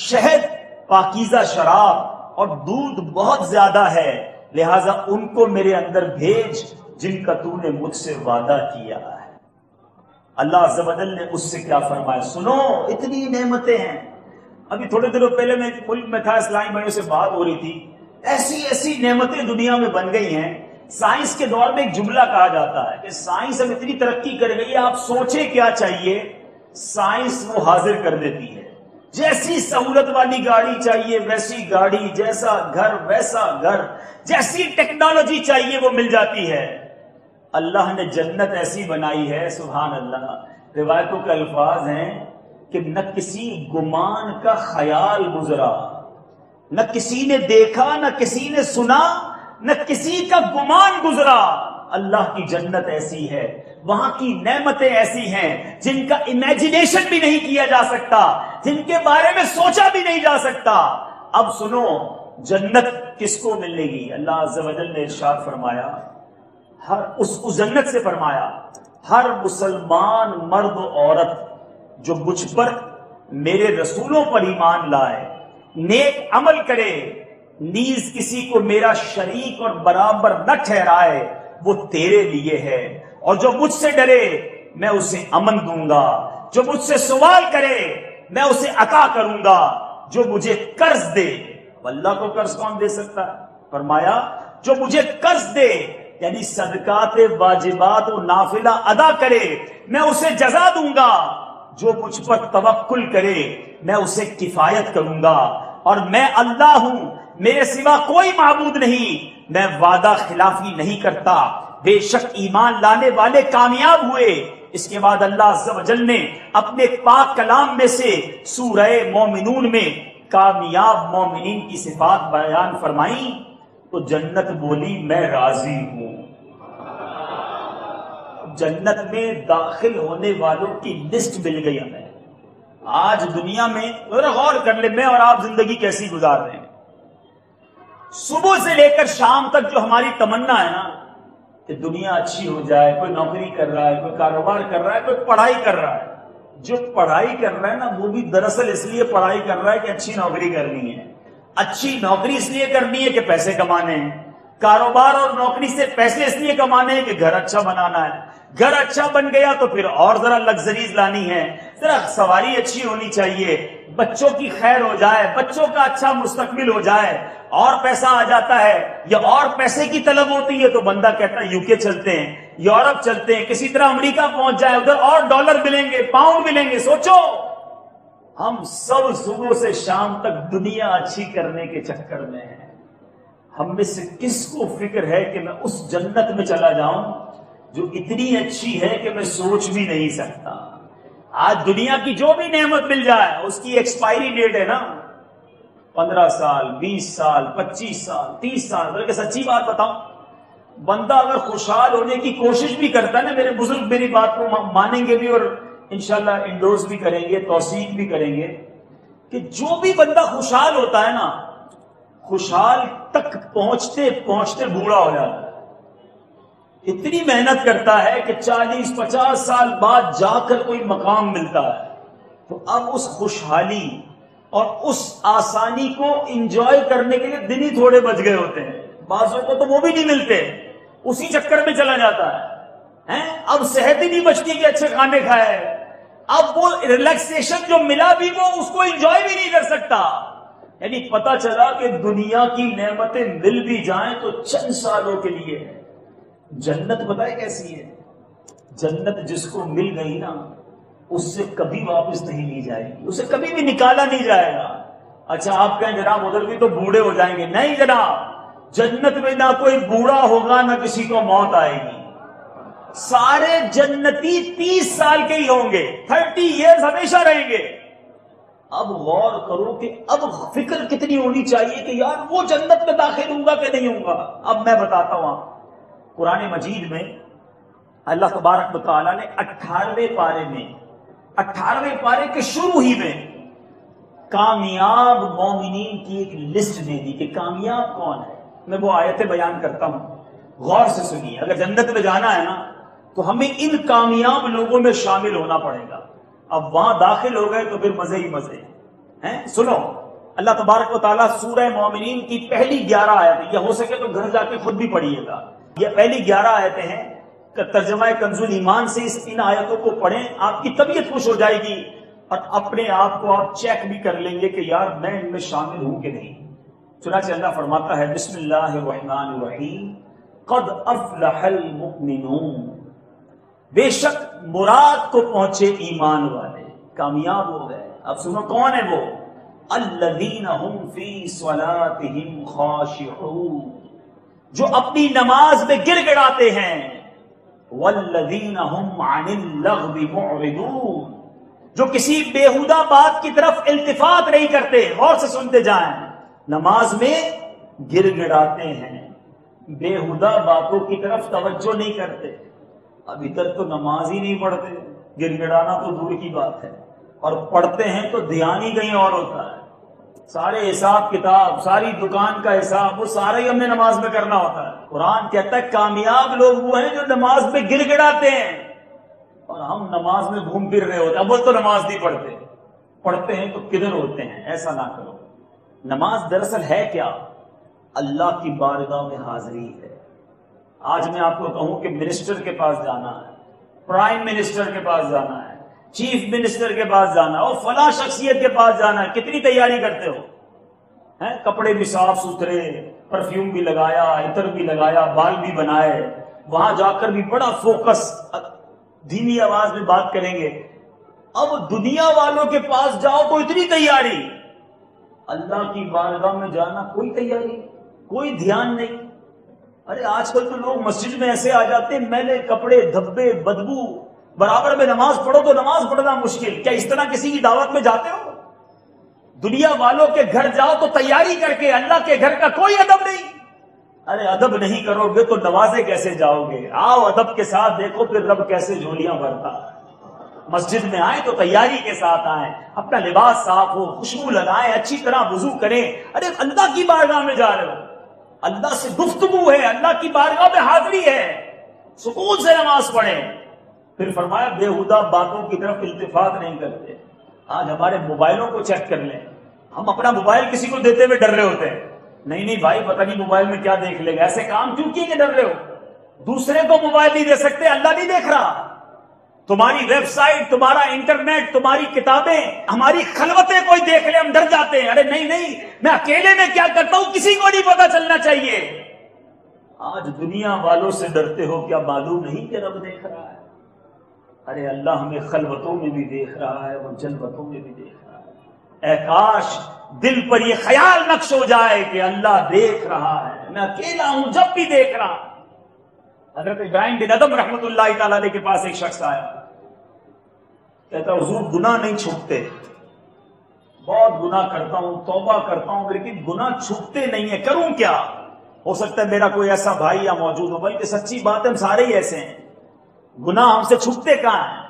Speaker 2: شہد، پاکیزہ شراب اور دودھ بہت زیادہ ہے، لہذا ان کو میرے اندر بھیج جن کا تو نے مجھ سے وعدہ کیا ہے۔ اللہ عز و جل نے اس سے کیا فرمایا؟ سنو اتنی نعمتیں ہیں۔ ابھی تھوڑے دنوں پہلے میں ملک میں تھا، اسلامی بھائیوں سے بات ہو رہی تھی، ایسی نعمتیں دنیا میں بن گئی ہیں۔ سائنس کے دور میں ایک جملہ کہا جاتا ہے کہ سائنس اب اتنی ترقی کر گئی ہے، آپ سوچیں کیا چاہیے سائنس وہ حاضر کر دیتی ہے. جیسی سہولت والی گاڑی چاہیے ویسی گاڑی، جیسا گھر ویسا گھر، جیسی ٹیکنالوجی چاہیے وہ مل جاتی ہے. اللہ نے جنت ایسی بنائی ہے سبحان اللہ. روایتوں کے الفاظ ہیں کہ نہ کسی گمان کا خیال گزرا، نہ کسی نے دیکھا، نہ کسی نے سنا، نہ کسی کا گمان گزرا. اللہ کی جنت ایسی ہے، وہاں کی نعمتیں ایسی ہیں جن کا امیجنیشن بھی نہیں کیا جا سکتا، جن کے بارے میں سوچا بھی نہیں جا سکتا. اب سنو جنت کس کو ملے گی. اللہ عز و جل نے ارشاد فرمایا، اس جنت سے فرمایا ہر مسلمان مرد و عورت جو مجھ پر میرے رسولوں پر ایمان لائے، نیک عمل کرے، نیز کسی کو میرا شریک اور برابر نہ ٹھہرائے، وہ تیرے لیے ہے. اور جو مجھ سے ڈرے میں اسے امن دوں گا، جو مجھ سے سوال کرے میں اسے عطا کروں گا، جو مجھے قرض دے. اللہ کو قرض کون دے سکتا ہے؟ فرمایا جو مجھے قرض دے، یعنی صدقات واجبات و نافلہ ادا کرے میں اسے جزا دوں گا، جو مجھ پر توکل کرے میں اسے کفایت کروں گا. اور میں اللہ ہوں، میرے سوا کوئی معبود نہیں، میں وعدہ خلافی نہیں کرتا. بے شک ایمان لانے والے کامیاب ہوئے. اس کے بعد اللہ عز و جل نے اپنے پاک کلام میں سے سورہ مومنون میں کامیاب مومنین کی صفات بیان فرمائی تو جنت بولی میں راضی ہوں. جنت میں داخل ہونے والوں کی لسٹ مل گئی ہمیں. آج دنیا میں ذرا غور کر لیں میں اور آپ زندگی کیسی گزار رہے ہیں. صبح سے لے کر شام تک جو ہماری تمنا ہے نا کہ دنیا اچھی ہو جائے، کوئی نوکری کر رہا ہے، کوئی کاروبار کر رہا ہے، کوئی پڑھائی کر رہا ہے. جو پڑھائی کر رہا ہے نا وہ بھی دراصل اس لیے پڑھائی کر رہا ہے کہ اچھی نوکری کرنی ہے. اچھی نوکری اس لیے کرنی ہے کہ پیسے کمانے ہیں. کاروبار اور نوکری سے پیسے اس لیے کمانے ہیں کہ گھر اچھا بنانا ہے. گھر اچھا بن گیا تو پھر اور ذرا لگژریز لانی ہے، ذرا سواری اچھی ہونی چاہیے، بچوں کی خیر ہو جائے، بچوں کا اچھا مستقبل ہو جائے، اور پیسہ آ جاتا ہے یا اور پیسے کی طلب ہوتی ہے تو بندہ کہتا ہے UK چلتے ہیں، یورپ چلتے ہیں، کسی طرح امریکہ پہنچ جائے، ادھر اور ڈالر ملیں گے، پاؤنڈ ملیں گے. سوچو ہم سب صبح سے شام تک دنیا اچھی کرنے کے چکر میں ہیں. ہم میں سے کس کو فکر ہے کہ میں اس جنت میں چلا جاؤں جو اتنی اچھی ہے کہ میں سوچ بھی نہیں سکتا. آج دنیا کی جو بھی نعمت مل جائے اس کی ایکسپائری ڈیٹ ہے نا 15 سال 20 سال 25 سال 30 سال. بلکہ سچی بات بتاؤں، بندہ اگر خوشحال ہونے کی کوشش بھی کرتا ہے نا، میرے بزرگ میری بات کو مانیں گے بھی اور انشاءاللہ انڈورس بھی کریں گے، توثیق بھی کریں گے کہ جو بھی بندہ خوشحال ہوتا ہے نا، خوشحال تک پہنچتے پہنچتے بوڑھا ہو جاتا ہے. اتنی محنت کرتا ہے کہ 40-50 سال بعد جا کر کوئی مقام ملتا ہے. تو اب اس خوشحالی اور اس آسانی کو انجوائے کرنے کے لیے دن ہی تھوڑے بچ گئے ہوتے ہیں. بعضوں کو تو وہ بھی نہیں ملتے، اسی چکر میں چلا جاتا ہے. اب صحت ہی نہیں بچتی کہ اچھے کھانے کھائے. اب وہ ریلیکسیشن جو ملا بھی وہ اس کو انجوائے بھی نہیں کر سکتا. یعنی پتا چلا کہ دنیا کی نعمتیں مل بھی جائیں تو چند سالوں کے لیے ہے. جنت بتائے کیسی ہے؟ جنت جس کو مل گئی نا اس سے کبھی واپس نہیں لی جائے گی، اسے کبھی بھی نکالا نہیں جائے گا. اچھا آپ کہیں جناب ادھر بھی تو بوڑھے ہو جائیں گے. نہیں جناب، جنت میں نہ کوئی بوڑھا ہوگا نہ کسی کو موت آئے گی. سارے جنتی 30 سال کے ہی ہوں گے، 30 ایئرز ہمیشہ رہیں گے. اب غور کرو کہ اب فکر کتنی ہونی چاہیے کہ یار وہ جنت میں داخل ہوں گا کہ نہیں ہوں گا. اب میں بتاتا ہوں آپ، قرآن مجید میں اللہ تبارک و تعالیٰ نے 18ویں پارے میں 18ویں پارے کے شروع ہی میں کامیاب مومنین کی ایک لسٹ دے دی کہ کامیاب کون ہے. میں وہ آیتیں بیان کرتا ہوں، غور سے سنیے. اگر جنت میں جانا ہے نا تو ہمیں ان کامیاب لوگوں میں شامل ہونا پڑے گا. اب وہاں داخل ہو گئے تو پھر مزے ہی مزے ہیں. سنو، اللہ تبارک و تعالیٰ سورہ مومنین کی پہلی 11 آیتیں، یا ہو سکے تو گھر جا کے خود بھی پڑھیے گا. یہ پہلی 11 آیتیں ہیں کہ ترجمہ کنز الایمان سے ان آیتوں کو پڑھیں، آپ کی طبیعت خوش ہو جائے گی اور اپنے آپ کو آپ چیک بھی کر لیں گے کہ یار میں ان میں شامل ہوں کہ نہیں. چنانچہ اللہ فرماتا ہے بسم اللہ الرحمن الرحیم قد افلح المؤمنون، بے شک مراد کو پہنچے ایمان والے. کامیاب ہو گئے. اب سنو کون ہے وہ؟ الذین هم فی صلاتهم خاشعون، جو اپنی نماز میں گر گڑاتے ہیں. والذین هم عن اللغو معرضون، جو کسی بیہودہ بات کی طرف التفات نہیں کرتے. غور سے سنتے جائیں. نماز میں گر گڑاتے ہیں، بیہودہ باتوں کی طرف توجہ نہیں کرتے. اب ادھر تو نماز ہی نہیں پڑھتے، گر گڑانا تو دور کی بات ہے، اور پڑھتے ہیں تو دھیان ہی کہیں اور ہوتا ہے. سارے حساب کتاب، ساری دکان کا حساب، وہ سارا ہی ہم نے نماز میں کرنا ہوتا ہے. قرآن کہتا ہے کامیاب لوگ وہ ہیں جو نماز میں گر گڑاتے ہیں، اور ہم نماز میں گھوم پھر رہے ہوتے ہیں. اب وہ تو نماز نہیں پڑھتے، پڑھتے ہیں تو کدھر ہوتے ہیں. ایسا نہ کرو. نماز دراصل ہے کیا؟ اللہ کی بارگاہ میں حاضری ہے. آج میں آپ کو کہوں کہ منسٹر کے پاس جانا ہے، پرائم منسٹر کے پاس جانا ہے، چیف منسٹر کے پاس جانا ہے، اور فلاں شخصیت کے پاس جانا ہے. کتنی تیاری کرتے ہو؟ کپڑے بھی صاف ستھرے، پرفیوم بھی لگایا، عطر بھی لگایا، بال بھی بنائے. وہاں جا کر بھی بڑا فوکس، دھیمی آواز میں بات کریں گے. اب دنیا والوں کے پاس جاؤ تو اتنی تیاری، اللہ کی بارگاہ میں جانا کوئی تیاری، کوئی دھیان نہیں. ارے آج کل تو لوگ مسجد میں ایسے آ جاتے ہیں، میلے کپڑے، دھبے، بدبو، برابر میں نماز پڑھو تو نماز پڑھنا مشکل. کیا اس طرح کسی کی دعوت میں جاتے ہو؟ دنیا والوں کے گھر جاؤ تو تیاری کر کے، اللہ کے گھر کا کوئی ادب نہیں. ارے ادب نہیں کرو گے تو نوازے کیسے جاؤ گے؟ آؤ ادب کے ساتھ، دیکھو پھر رب کیسے جھولیاں بھرتا. مسجد میں آئے تو تیاری کے ساتھ آئیں، اپنا لباس صاف ہو، خوشبو لگائیں، اچھی طرح وضو کریں. ارے اللہ کی بارگاہ میں جا رہے ہو، اللہ سے گفتگو ہے، اللہ کی بارگاہ میں حاضری ہے، سکون سے نماز پڑھیں. پھر فرمایا بیہودہ باتوں کی طرف التفات نہیں کرتے. آج ہمارے موبائلوں کو چیک کر لیں، ہم اپنا موبائل کسی کو دیتے ہوئے ڈر رہے ہوتے ہیں. نہیں بھائی، پتہ نہیں موبائل میں کیا دیکھ لے گا. ایسے کام کیوں کیے کہ ڈر رہے ہو؟ دوسرے کو موبائل نہیں دے سکتے، اللہ نہیں دیکھ رہا. تمہاری ویب سائٹ، تمہارا انٹرنیٹ، تمہاری کتابیں، ہماری خلوتیں کوئی دیکھ لے ہم ڈر جاتے ہیں. ارے نہیں، میں اکیلے میں کیا کرتا ہوں کسی کو نہیں پتا چلنا چاہیے. آج دنیا والوں سے ڈرتے ہو، کیا معلوم نہیں کہ رب دیکھ رہا ہے؟ ارے اللہ ہمیں خلوتوں میں بھی دیکھ رہا ہے اور جلوتوں میں بھی دیکھ رہا ہے. اے کاش دل پر یہ خیال نقش ہو جائے کہ اللہ دیکھ رہا ہے، میں اکیلا ہوں جب بھی دیکھ رہا ہوں. حضرت ابراہیم بن ادم رحمۃ اللہ تعالی علیہ کے پاس ایک شخص آیا، کہتا حضور گناہ نہیں چھوٹتے، بہت گناہ کرتا ہوں، توبہ کرتا ہوں، لیکن گناہ چھوٹتے نہیں ہیں، کروں کیا؟ ہو سکتا ہے میرا کوئی ایسا بھائی یا موجود ہو، بلکہ سچی بات ہے ہم سارے ہی ایسے ہیں. گناہ ہم سے چھپتے کہاں ہیں؟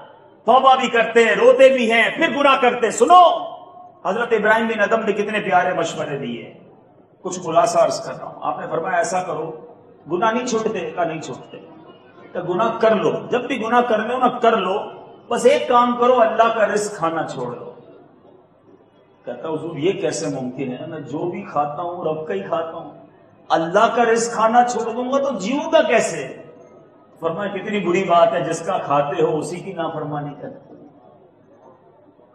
Speaker 2: توبہ بھی کرتے ہیں، روتے بھی ہیں، پھر گناہ کرتے. سنو حضرت ابراہیم بن ادم نے کتنے پیارے مشورے دیے، کچھ خلاصہ عرض کر رہا ہوں. آپ نے فرمایا ایسا کرو، گناہ نہیں چھوٹتے؟ کہا نہیں چھوٹتے. کہ گناہ کر لو، جب بھی گناہ کرنے ہو نا کر لو، بس ایک کام کرو، اللہ کا رزق کھانا چھوڑ دو. کہتا حضور یہ کیسے ممکن ہے؟ میں جو بھی کھاتا ہوں رب کا ہی کھاتا ہوں، اللہ کا رزق کھانا چھوڑ دوں گا تو جیوں گا کیسے؟ فرمایا کتنی بری بات ہے، جس کا کھاتے ہو اسی کی نافرمانی کرتے.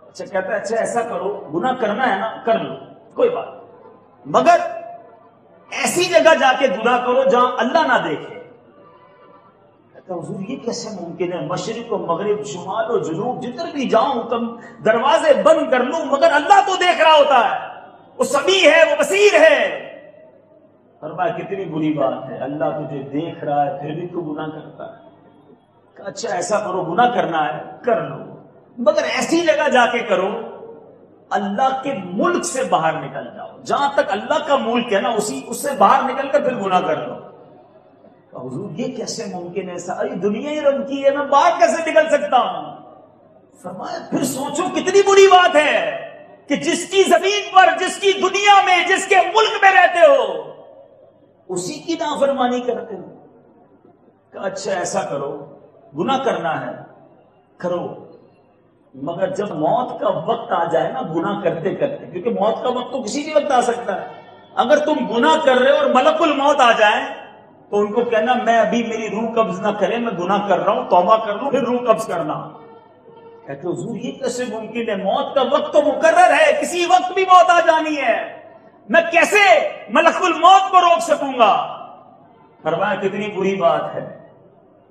Speaker 2: اچھا کہتا ہے اچھا ایسا کرو، گناہ کرنا ہے نا کر لو، کوئی بات، مگر ایسی جگہ جا کے گناہ کرو جہاں اللہ نہ دیکھے. کہتا حضور یہ کیسے ممکن ہے؟ مشرق و مغرب، شمال و جنوب، جدھر بھی جاؤں تم دروازے بند کر لوں، مگر اللہ تو دیکھ رہا ہوتا ہے، وہ سمیع ہے، وہ بصیر ہے. فرمایا کتنی بری بات ہے، اللہ تجھے دیکھ رہا ہے پھر بھی تو گناہ کرتا ہے. اچھا ایسا کرو، گناہ کرنا ہے کر لو، مگر ایسی جگہ جا کے کرو اللہ کے ملک سے باہر نکل جاؤ، جہاں تک اللہ کا ملک ہے نا اس سے باہر نکل کر پھر گناہ کر لو. حضور یہ کیسے ممکن ہے؟ ساری دنیا ہی رب کی ہے، میں باہر کیسے نکل سکتا ہوں؟ فرمایا پھر سوچو کتنی بری بات ہے کہ جس کی زمین پر، جس کی دنیا میں، جس کے ملک میں رہتے ہو اسی کی نافرمانی کرتے ہو. کہ اچھا ایسا کرو، گناہ کرنا ہے کرو، مگر جب موت کا وقت آ جائے نا گناہ کرتے کرتے، کیونکہ موت کا وقت تو کسی بھی وقت آ سکتا ہے، اگر تم گناہ کر رہے ہو اور ملک الموت آ جائے تو ان کو کہنا میں ابھی میری روح قبض نہ کرے، میں گناہ کر رہا ہوں، توبہ کر لوں پھر روح قبض کرنا. کہتے حضور یہ کیسے ممکن ہے؟ موت کا وقت تو مقرر ہے، کسی وقت بھی موت آ جانی ہے، میں کیسے ملک الموت کو روک سکوں گا؟ فرمایا کتنی بری بات ہے.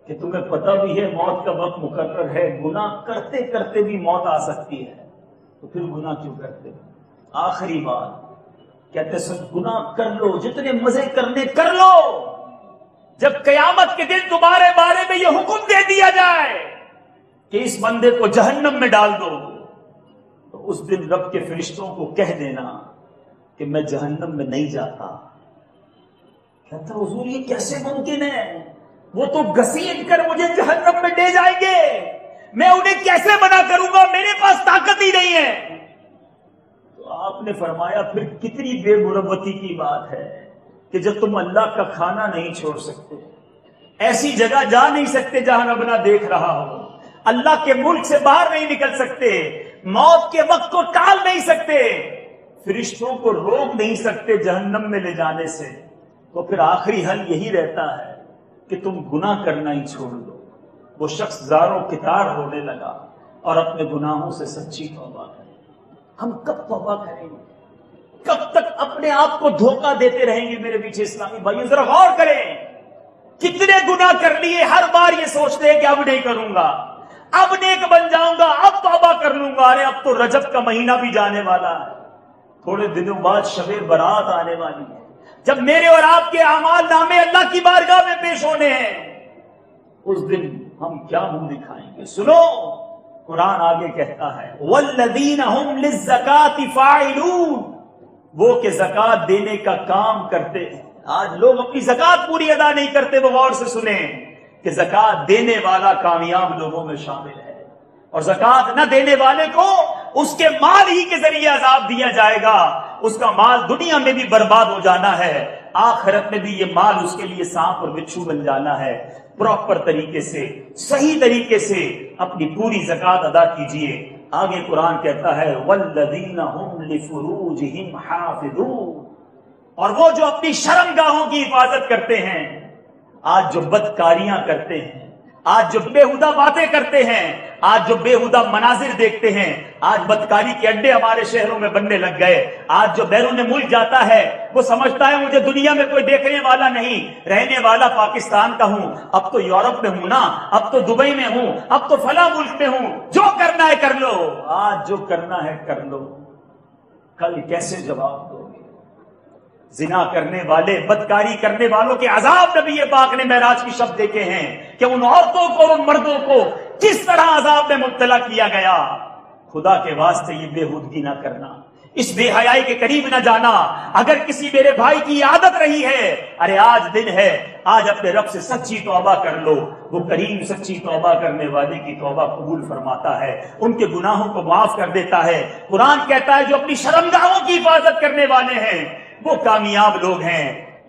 Speaker 2: کہ تمہیں پتہ بھی ہے موت کا وقت مقرر ہے، گناہ کرتے کرتے بھی موت آ سکتی ہے، تو پھر گناہ کیوں کرتے؟ آخری بات کہتے سب گناہ کر لو، جتنے مزے کرنے کر لو، جب قیامت کے دن تمہارے بارے میں یہ حکم دے دیا جائے کہ اس بندے کو جہنم میں ڈال دو، تو اس دن رب کے فرشتوں کو کہہ دینا کہ میں جہنم میں نہیں جاتا۔ کہتا حضور یہ کیسے ممکن ہے؟ وہ تو گھسیٹ کر مجھے جہنم میں لے جائیں گے، میں انہیں کیسے منع کروں گا؟ میرے پاس طاقت ہی نہیں ہے۔ تو آپ نے فرمایا پھر کتنی بے مروتی کی بات ہے کہ جب تم اللہ کا کھانا نہیں چھوڑ سکتے، ایسی جگہ جا نہیں سکتے جہاں رب نہ دیکھ رہا ہو، اللہ کے ملک سے باہر نہیں نکل سکتے، موت کے وقت کو ٹال نہیں سکتے، فرشتوں کو روک نہیں سکتے جہنم میں لے جانے سے، تو پھر آخری حل یہی رہتا ہے کہ تم گناہ کرنا ہی چھوڑ دو۔ وہ شخص زاروں کتار رونے لگا اور اپنے گناہوں سے سچی توبہ کرے۔ ہم کب توبہ کریں گے؟ کب تک اپنے آپ کو دھوکہ دیتے رہیں گے؟ میرے پیچھے اسلامی بھائیوں ذرا غور کریں، کتنے گناہ کر لیے، ہر بار یہ سوچتے ہیں کہ اب نہیں کروں گا، اب نیک بن جاؤں گا، اب توبہ کر لوں گا۔ ارے اب تو رجب کا مہینہ بھی جانے والا ہے، تھوڑے دنوں بعد شب برات آنے والی ہے، جب میرے اور آپ کے اعمال نامے اللہ کی بارگاہ میں پیش ہونے ہیں، اس دن ہم کیا منہ دکھائیں گے؟ سنو، قرآن آگے کہتا ہے والذین هم للزکاۃ فاعلون، وہ کہ زکات دینے کا کام کرتے ہیں۔ آج لوگ اپنی زکات پوری ادا نہیں کرتے، وہ غور سے سنیں کہ زکات دینے والا کامیاب لوگوں میں شامل ہے، اور زکات نہ دینے والے کو اس کے مال ہی کے ذریعے عذاب دیا جائے گا، اس کا مال دنیا میں بھی برباد ہو جانا ہے، آخرت میں بھی یہ مال اس کے لیے سانپ اور بچھو بن جانا ہے۔ پراپر طریقے سے، صحیح طریقے سے اپنی پوری زکات ادا کیجئے۔ آگے قرآن کہتا ہے والذین هم لفروجہم حافظون، اور وہ جو اپنی شرمگاہوں کی حفاظت کرتے ہیں۔ آج جو بدکاریاں کرتے ہیں، آج جو بےہودہ باتیں کرتے ہیں، آج جو بےہودہ مناظر دیکھتے ہیں، آج بدکاری کے اڈے ہمارے شہروں میں بننے لگ گئے۔ آج جو بیرون ملک جاتا ہے وہ سمجھتا ہے مجھے دنیا میں کوئی دیکھنے والا نہیں، رہنے والا پاکستان کا ہوں، اب تو یورپ میں ہوں نا، اب تو دبئی میں ہوں، اب تو فلاں ملک میں ہوں، جو کرنا ہے کر لو۔ آج جو کرنا ہے کر لو، کل کیسے جواب دو گے؟ زنا کرنے والے، بدکاری کرنے والوں کے عذاب نبی پاک نے معراج کی شب دیکھے ہیں کہ ان عورتوں کو، ان مردوں کو کس طرح عذاب میں مبتلا کیا گیا۔ خدا کے واسطے یہ بےہودگی نہ کرنا، اس بے حیائی کے قریب نہ جانا۔ اگر کسی میرے بھائی کی عادت رہی ہے، ارے آج دن ہے، آج اپنے رب سے سچی توبہ کر لو، وہ کریم سچی توبہ کرنے والے کی توبہ قبول فرماتا ہے، ان کے گناہوں کو معاف کر دیتا ہے۔ قرآن کہتا ہے جو اپنی شرمگاہوں کی حفاظت کرنے والے ہیں وہ کامیاب لوگ ہیں۔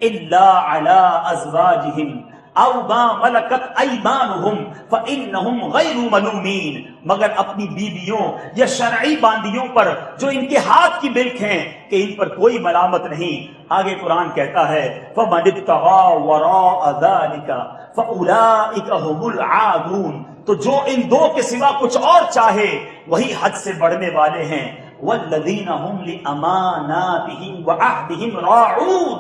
Speaker 2: الا علی ازواجہم او ما ملکت ایمانہم فانہم غیر ملومین، مگر اپنی بیویوں یا شرعی باندیوں پر جو ان کے ہاتھ کی ملک ہیں کہ ان پر کوئی ملامت نہیں۔ آگے قرآن کہتا ہے فمن ابتغى وراء ذلک فاولئک هم العادون، تو جو ان دو کے سوا کچھ اور چاہے وہی حد سے بڑھنے والے ہیں۔ والذین هم لاماناتهم وعہدهم راعون،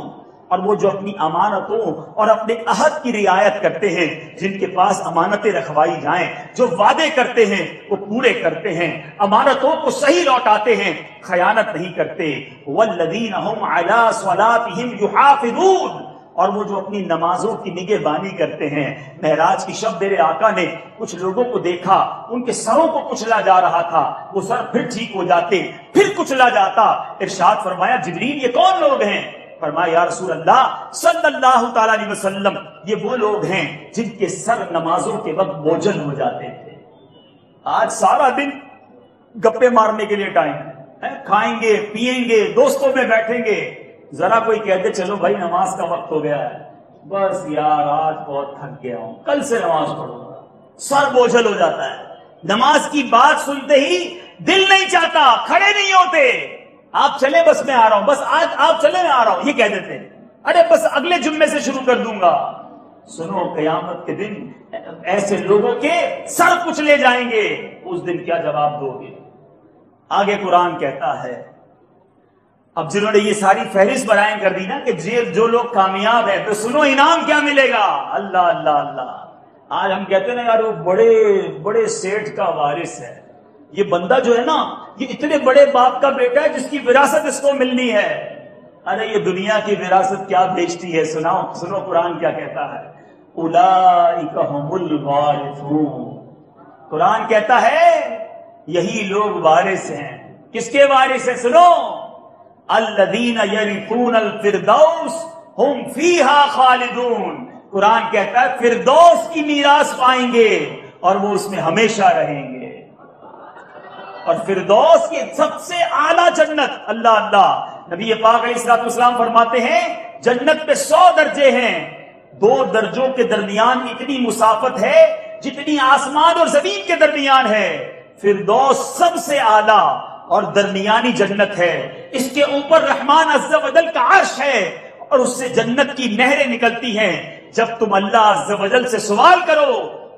Speaker 2: اور وہ جو اپنی امانتوں اور اپنے عہد کی رعایت کرتے ہیں، جن کے پاس امانتیں رکھوائی جائیں، جو وعدے کرتے ہیں وہ پورے کرتے ہیں، امانتوں کو صحیح لوٹاتے ہیں، خیانت نہیں کرتے۔ والذین هم علی صلاتهم یحافظون، اور وہ جو اپنی نمازوں کی نگہبانی کرتے ہیں۔ معراج کی شب میرے آقا نے کچھ لوگوں کو دیکھا، ان کے سروں کو کچلا جا رہا تھا، وہ سر پھر ٹھیک ہو جاتے، پھر کچلا جاتا۔ ارشاد فرمایا جبریل یہ کون لوگ ہیں؟ فرمایا یا رسول اللہ صلی اللہ تعالی علیہ وسلم یہ وہ لوگ ہیں جن کے سر نمازوں کے وقت بوجھل ہو جاتے تھے۔ آج سارا دن گپے مارنے کے لیے ٹائم ہے، کھائیں گے، پیئیں گے، دوستوں میں بیٹھیں گے، ذرا کوئی کہہ دے چلو بھائی نماز کا وقت ہو گیا ہے، بس یار آج بہت تھک گیا ہوں، کل سے نماز پڑھوں گا، سر بوجھل ہو جاتا ہے۔ نماز کی بات سنتے ہی دل نہیں چاہتا، کھڑے نہیں ہوتے، آپ چلیں بس میں آ رہا ہوں، بس آج آپ چلیں میں آ رہا ہوں، یہ کہہ دیتے ہیں، ارے بس اگلے جمعے سے شروع کر دوں گا۔ سنو قیامت کے دن ایسے لوگوں کے سر کچلے جائیں گے، اس دن کیا جواب دو گے؟ آگے قرآن کہتا ہے اب جنہوں نے یہ ساری فہرست بیان کر دی نا کہ جو لوگ کامیاب ہیں تو سنو انعام کیا ملے گا۔ اللہ اللہ اللہ، آج ہم کہتے ہیں نا یار وہ بڑے بڑے سیٹھ کا وارث ہے، یہ بندہ جو ہے نا یہ اتنے بڑے باپ کا بیٹا ہے جس کی وراثت اس کو ملنی ہے۔ ارے یہ دنیا کی وراثت کیا بیچتی ہے، سنو قرآن کیا کہتا ہے، اولئک ھم الوارثون۔ قرآن کہتا ہے یہی لوگ وارث ہیں۔ کس کے وارث ہیں؟ سنو، الذین یرثون الفردوس ہم فیہا خالدون۔ قرآن کہتا ہے فردوس کی میراث پائیں گے اور وہ اس میں ہمیشہ رہیں گے۔ اور فردوس کی سب سے اعلیٰ جنت، اللہ اللہ، نبی پاک علیہ الصلوۃ والسلام فرماتے ہیں جنت پہ 100 درجے ہیں، 2 درجوں کے درمیان اتنی مسافت ہے جتنی آسمان اور زمین کے درمیان ہے۔ فردوس سب سے اعلیٰ اور درمیانی جنت ہے، اس کے اوپر رحمان عز و جل کا عرش ہے اور اس سے جنت کی نہریں نکلتی ہیں۔ جب تم اللہ عز و جل سے سوال کرو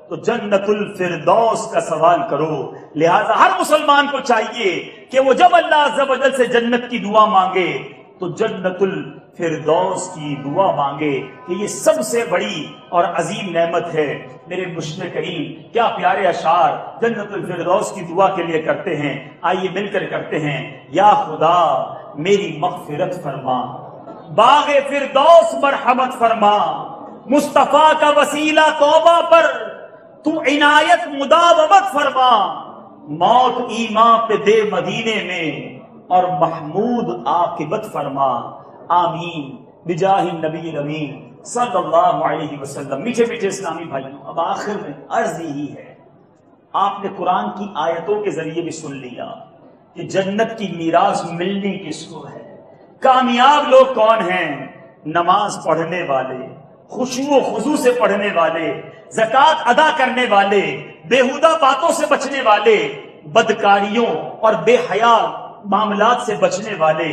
Speaker 2: تو جنت الفردوس کا سوال کرو۔ لہذا ہر مسلمان کو چاہیے کہ وہ جب اللہ عز و جل سے جنت کی دعا مانگے تو جنت الفردوس کی دعا مانگے کہ یہ سب سے بڑی اور عظیم نعمت ہے۔ میرے مشتاق کریم کیا پیارے اشعار جنت الفردوس کی دعا کے لیے کرتے ہیں، آئیے مل کر کرتے ہیں۔ یا خدا میری مغفرت فرما، باغ فردوس مرحمت فرما، مصطفیٰ کا وسیلہ توبہ پر تو عنایت مداومت فرما، موت ایمان پہ دے مدینے میں اور محمود عاقبت فرما، آمین بجاہ النبی الامین صلی اللہ علیہ وسلم۔ میٹھے میٹھے اسلامی بھائیوں، اب آخر میں عرض یہی ہے، آپ نے قرآن کی آیتوں کے ذریعے بھی سن لیا کہ جنت کی میراث ملنی کس کو ہے۔ کامیاب لوگ کون ہیں؟ نماز پڑھنے والے، خشوع و خضوع سے پڑھنے والے، زکوٰۃ ادا کرنے والے، بیہودہ باتوں سے بچنے والے، بدکاریوں اور بے حیا معاملات سے بچنے والے۔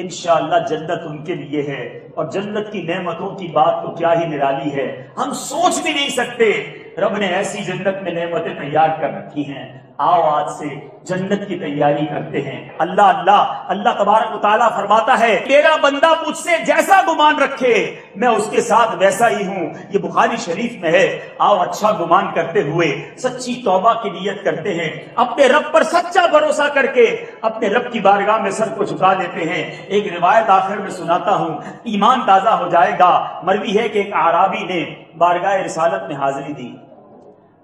Speaker 2: انشاءاللہ جنت ان کے لیے ہے، اور جنت کی نعمتوں کی بات تو کیا ہی نرالی ہے، ہم سوچ بھی نہیں سکتے۔ رب نے ایسی جنت میں نعمتیں تیار کر رکھی ہیں، آؤ آج سے جنت کی تیاری کرتے ہیں۔ اللہ اللہ اللہ تبارک و تعالیٰ فرماتا ہے میرا بندہ مجھ سے جیسا گمان رکھے میں اس کے ساتھ ویسا ہی ہوں، یہ بخاری شریف میں ہے۔ آؤ اچھا گمان کرتے ہوئے سچی توبہ کی نیت کرتے ہیں، اپنے رب پر سچا بھروسہ کر کے اپنے رب کی بارگاہ میں سر کو جھکا دیتے ہیں۔ ایک روایت آخر میں سناتا ہوں، ایمان تازہ ہو جائے گا۔ مروی ہے کہ ایک اعرابی نے بارگاہ رسالت میں حاضری دی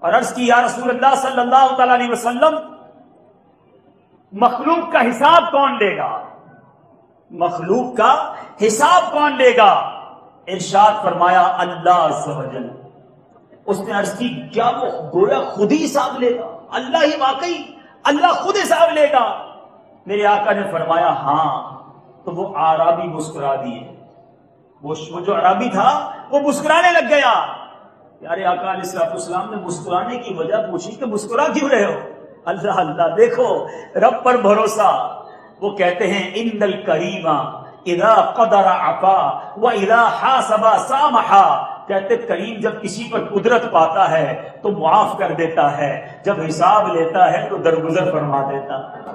Speaker 2: اور عرض کی یا رسول اللہ صلی اللہ تعالی علیہ وسلم، مخلوق کا حساب کون لے گا؟ مخلوق کا حساب کون لے گا؟ ارشاد فرمایا اللہ عز و جل۔ اس نے عرض کی کیا وہ گویا خود ہی حساب لے گا؟ اللہ ہی واقعی اللہ خود حساب لے گا؟ میرے آقا نے فرمایا ہاں۔ تو وہ اعرابی مسکرا دیے، وہ جو اعرابی تھا وہ مسکرانے لگ گیا۔ پیارے آقا علیہ السلام نے مسکرانے کی وجہ پوچھی کہ مسکرا کیوں رہے ہو؟ اللہ اللہ، دیکھو رب پر بھروسہ۔ وہ کہتے ہیں ان الکریم اذا قدر عفا واذا حاسب سامح۔ کہتے کریم جب کسی پر قدرت پاتا ہے تو معاف کر دیتا ہے، جب حساب لیتا ہے تو درگزر فرما دیتا ہے۔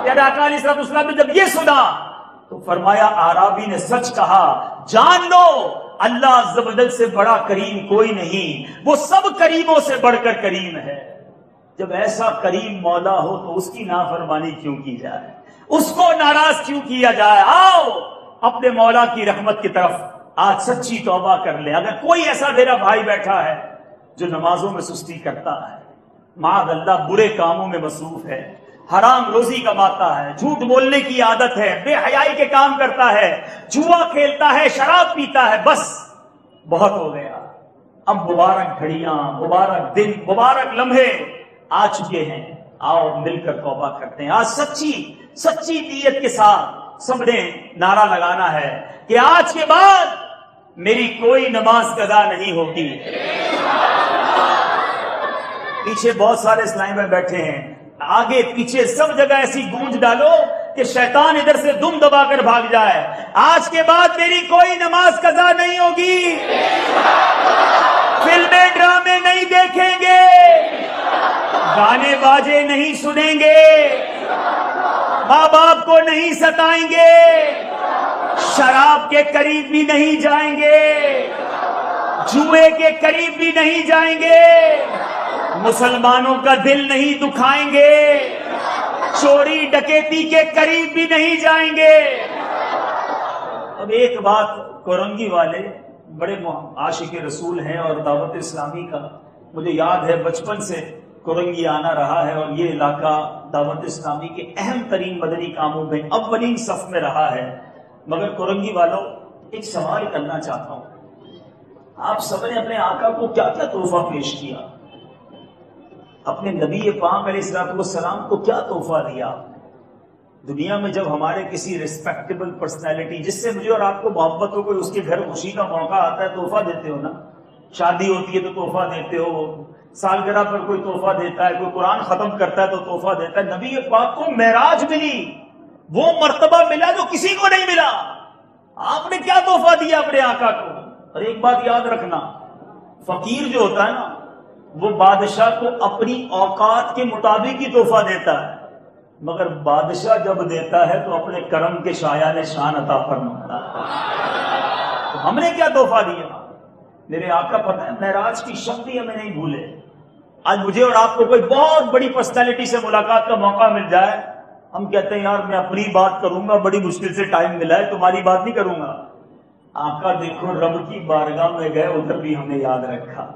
Speaker 2: پیارے آقا علیہ السلام نے جب یہ سنا تو فرمایا اعرابی نے سچ کہا، جان لو اللہ عز و جل سے بڑا کریم کوئی نہیں، وہ سب کریموں سے بڑھ کر کریم ہے۔ جب ایسا کریم مولا ہو تو اس کی نافرمانی کیوں کی جائے، اس کو ناراض کیوں کیا جائے؟ آؤ اپنے مولا کی رحمت کی طرف آج سچی توبہ کر لیں۔ اگر کوئی ایسا میرا بھائی بیٹھا ہے جو نمازوں میں سستی کرتا ہے، معاذ اللہ برے کاموں میں مصروف ہے، حرام روزی کماتا ہے، جھوٹ بولنے کی عادت ہے، بے حیائی کے کام کرتا ہے، جوا کھیلتا ہے، شراب پیتا ہے، بس بہت ہو گیا۔ اب مبارک گھڑیاں، مبارک دن، مبارک لمحے آ چکے ہیں، آؤ مل کر توبہ کرتے ہیں۔ آج سچی نیت کے ساتھ سب نے نعرہ لگانا ہے کہ آج کے بعد میری کوئی نماز قضا نہیں ہوگی۔ پیچھے بہت سارے اسلامی میں بیٹھے ہیں، آگے پیچھے سب جگہ ایسی گونج ڈالو کہ شیطان ادھر سے دم دبا کر بھاگ جائے۔ آج کے بعد میری کوئی نماز قضا نہیں ہوگی، فلمیں ڈرامے نہیں دیکھیں گے، گانے باجے نہیں سنیں گے، ماں باپ کو نہیں ستائیں گے، شراب کے قریب بھی نہیں جائیں گے، جوئے کے قریب بھی نہیں جائیں گے، مسلمانوں کا دل نہیں دکھائیں گے، چوری ڈکیتی کے قریب بھی نہیں جائیں گے۔ اب ایک بات، کورنگی والے بڑے عاشق رسول ہیں اور دعوت اسلامی کا مجھے یاد ہے بچپن سے کورنگی آنا رہا ہے، اور یہ علاقہ دعوت اسلامی کے اہم ترین مدنی کاموں میں اولین صف میں رہا ہے۔ مگر کورنگی والوں، ایک سوال کرنا چاہتا ہوں، آپ سب نے اپنے آقا کو کیا کیا تحفہ پیش کیا؟ اپنے نبی پاک علیہ السلام کو کیا تحفہ دیا؟ دنیا میں جب ہمارے کسی ریسپیکٹیبل پرسنالٹی جس سے مجھے اور آپ کو محبت ہو، کوئی اس کے گھر خوشی کا موقع آتا ہے، تحفہ دیتے ہو نا، شادی ہوتی ہے تو تحفہ دیتے ہو، سالگرہ پر کوئی تحفہ دیتا ہے، کوئی قرآن ختم کرتا ہے تو تحفہ دیتا ہے۔ نبی پاک کو معراج ملی، وہ مرتبہ ملا جو کسی کو نہیں ملا۔ آپ نے کیا تحفہ دیا اپنے آقا کو؟ اور ایک بات یاد رکھنا، فقیر جو ہوتا ہے نا، وہ بادشاہ کو اپنی اوقات کے مطابق ہی تحفہ دیتا ہے، مگر بادشاہ جب دیتا ہے تو اپنے کرم کے شایان شان عطا فرماتا ہے۔ تو ہم نے کیا تحفہ دیا؟ میرے آقا پتہ ہے معراج کی شب بھی ہمیں نہیں بھولے۔ آج مجھے اور آپ کو کوئی بہت بڑی پرسنالٹی سے ملاقات کا موقع مل جائے، ہم کہتے ہیں یار میں اپنی بات کروں گا، بڑی مشکل سے ٹائم ملا ہے، تمہاری بات نہیں کروں گا۔ آقا دیکھو رب کی بارگاہ میں گئے، ادھر بھی ہم نے یاد رکھا،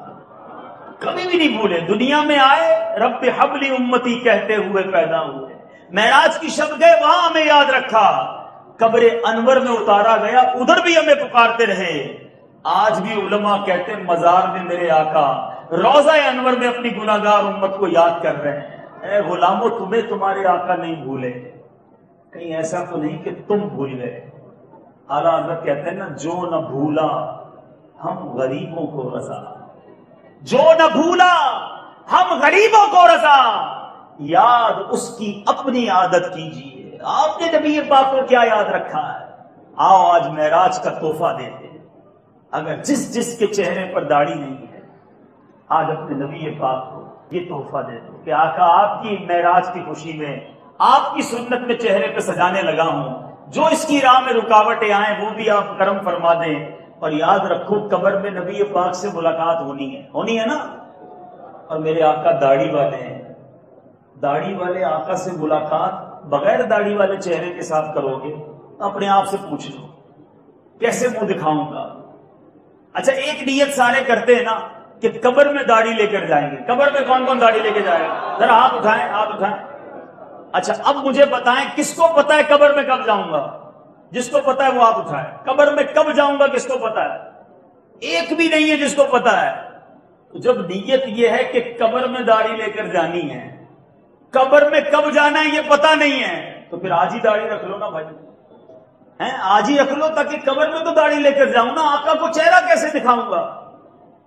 Speaker 2: کبھی بھی نہیں بھولے۔ دنیا میں آئے، رب حبلی امتی کہتے ہوئے پیدا ہوئے، معراج کی شب گئے، وہاں ہمیں یاد رکھا۔ قبر انور میں اتارا گیا، ادھر بھی ہمیں پکارتے رہے۔ آج بھی علماء کہتے ہیں مزار میں میرے آقا روضہ انور میں اپنی گناہگار امت کو یاد کر رہے ہیں۔ اے غلاموں، تمہیں تمہارے آقا نہیں بھولے، کہیں ایسا تو نہیں کہ تم بھول گئے۔ اعلیٰ حضرت کہتے ہیں نا، جو نہ بھولا ہم غریبوں کو رضا، جو نہ بھولا ہم غریبوں کو رضا، یاد اس کی اپنی عادت کیجیے۔ آپ نے نبی پاک کو کیا یاد رکھا ہے؟ آؤ آج معراج کا تحفہ دیتے ہیں۔ اگر جس کے چہرے پر داڑھی نہیں ہے، آج اپنے نبی پاک کو یہ تحفہ دے دو کہ آقا آپ کی معراج کی خوشی میں، آپ کی سنت میں چہرے پہ سجانے لگا ہوں، جو اس کی راہ میں رکاوٹیں آئیں وہ بھی آپ کرم فرما دیں۔ اور یاد رکھو قبر میں نبی پاک سے ملاقات ہونی ہے نا۔ اور میرے آقا داڑھی والے ہیں، داڑھی والے آقا سے ملاقات بغیر داڑھی والے چہرے کے ساتھ کرو گے؟ اپنے آپ سے پوچھ لو، کیسے منہ دکھاؤں گا؟ اچھا ایک نیت سارے کرتے ہیں نا کہ قبر میں داڑھی لے کر جائیں گے۔ قبر میں کون کون داڑھی لے کے جائے گا؟ ذرا ہاتھ اٹھائیں، ہاتھ اٹھائیں۔ اچھا اب مجھے بتائیں کس کو پتا ہے قبر میں کب جاؤں گا؟ جس کو پتا ہے وہ ہاتھ اٹھائے۔ قبر میں کب جاؤں گا کس کو پتا ہے؟ ایک بھی نہیں ہے جس کو پتا ہے۔ تو جب نیت یہ ہے کہ قبر میں داڑھی لے کر جانی ہے، قبر میں کب جانا ہے یہ پتا نہیں ہے، تو پھر آج ہی داڑھی رکھ لو نا بھائی، آج ہی رکھ لو، تاکہ قبر میں تو داڑھی لے کر جاؤں نا، آقا کو چہرہ کیسے دکھاؤں گا؟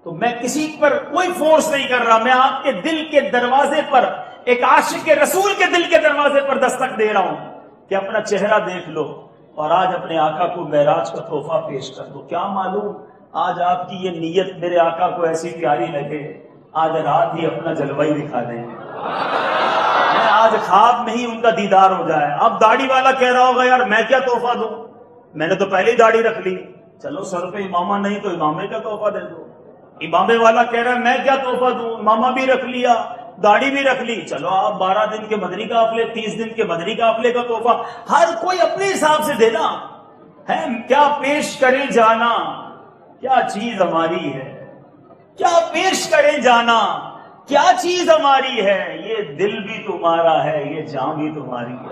Speaker 2: تو میں کسی پر کوئی فورس نہیں کر رہا، میں آپ کے دل کے دروازے پر، ایک عاشق رسول کے دل کے دروازے پر دستک دے رہا ہوں کہ اپنا چہرہ دیکھ لو اور آج اپنے آقا کو معراج کا تحفہ پیش کر دو۔ کیا معلوم آج آپ کی یہ نیت میرے آقا کو ایسی پیاری لگے، آج رات ہی اپنا جلوہ ہی دکھا دیں گے، آج خواب میں ہی ان کا دیدار ہو جائے۔ اب داڑھی والا کہہ رہا ہوگا یار میں کیا تحفہ دوں، میں نے تو پہلے ہی داڑھی رکھ لی۔ چلو سر پہ امامہ نہیں تو امامے کا تحفہ دے دو۔ امامے والا کہہ رہا ہے میں کیا تحفہ دوں، امامہ بھی رکھ لیا، داڑھی بھی رکھ لی، چلو آپ 12 دن کے مدنی قافلے، 30 دن کے مدنی قافلے کا تحفہ، ہر کوئی اپنے حساب سے دینا ہے۔ کیا پیش کریں جانا، کیا چیز ہماری ہے، کیا پیش کریں جانا، کیا چیز ہماری ہے، یہ دل بھی تمہارا ہے، یہ جان بھی تمہاری ہے۔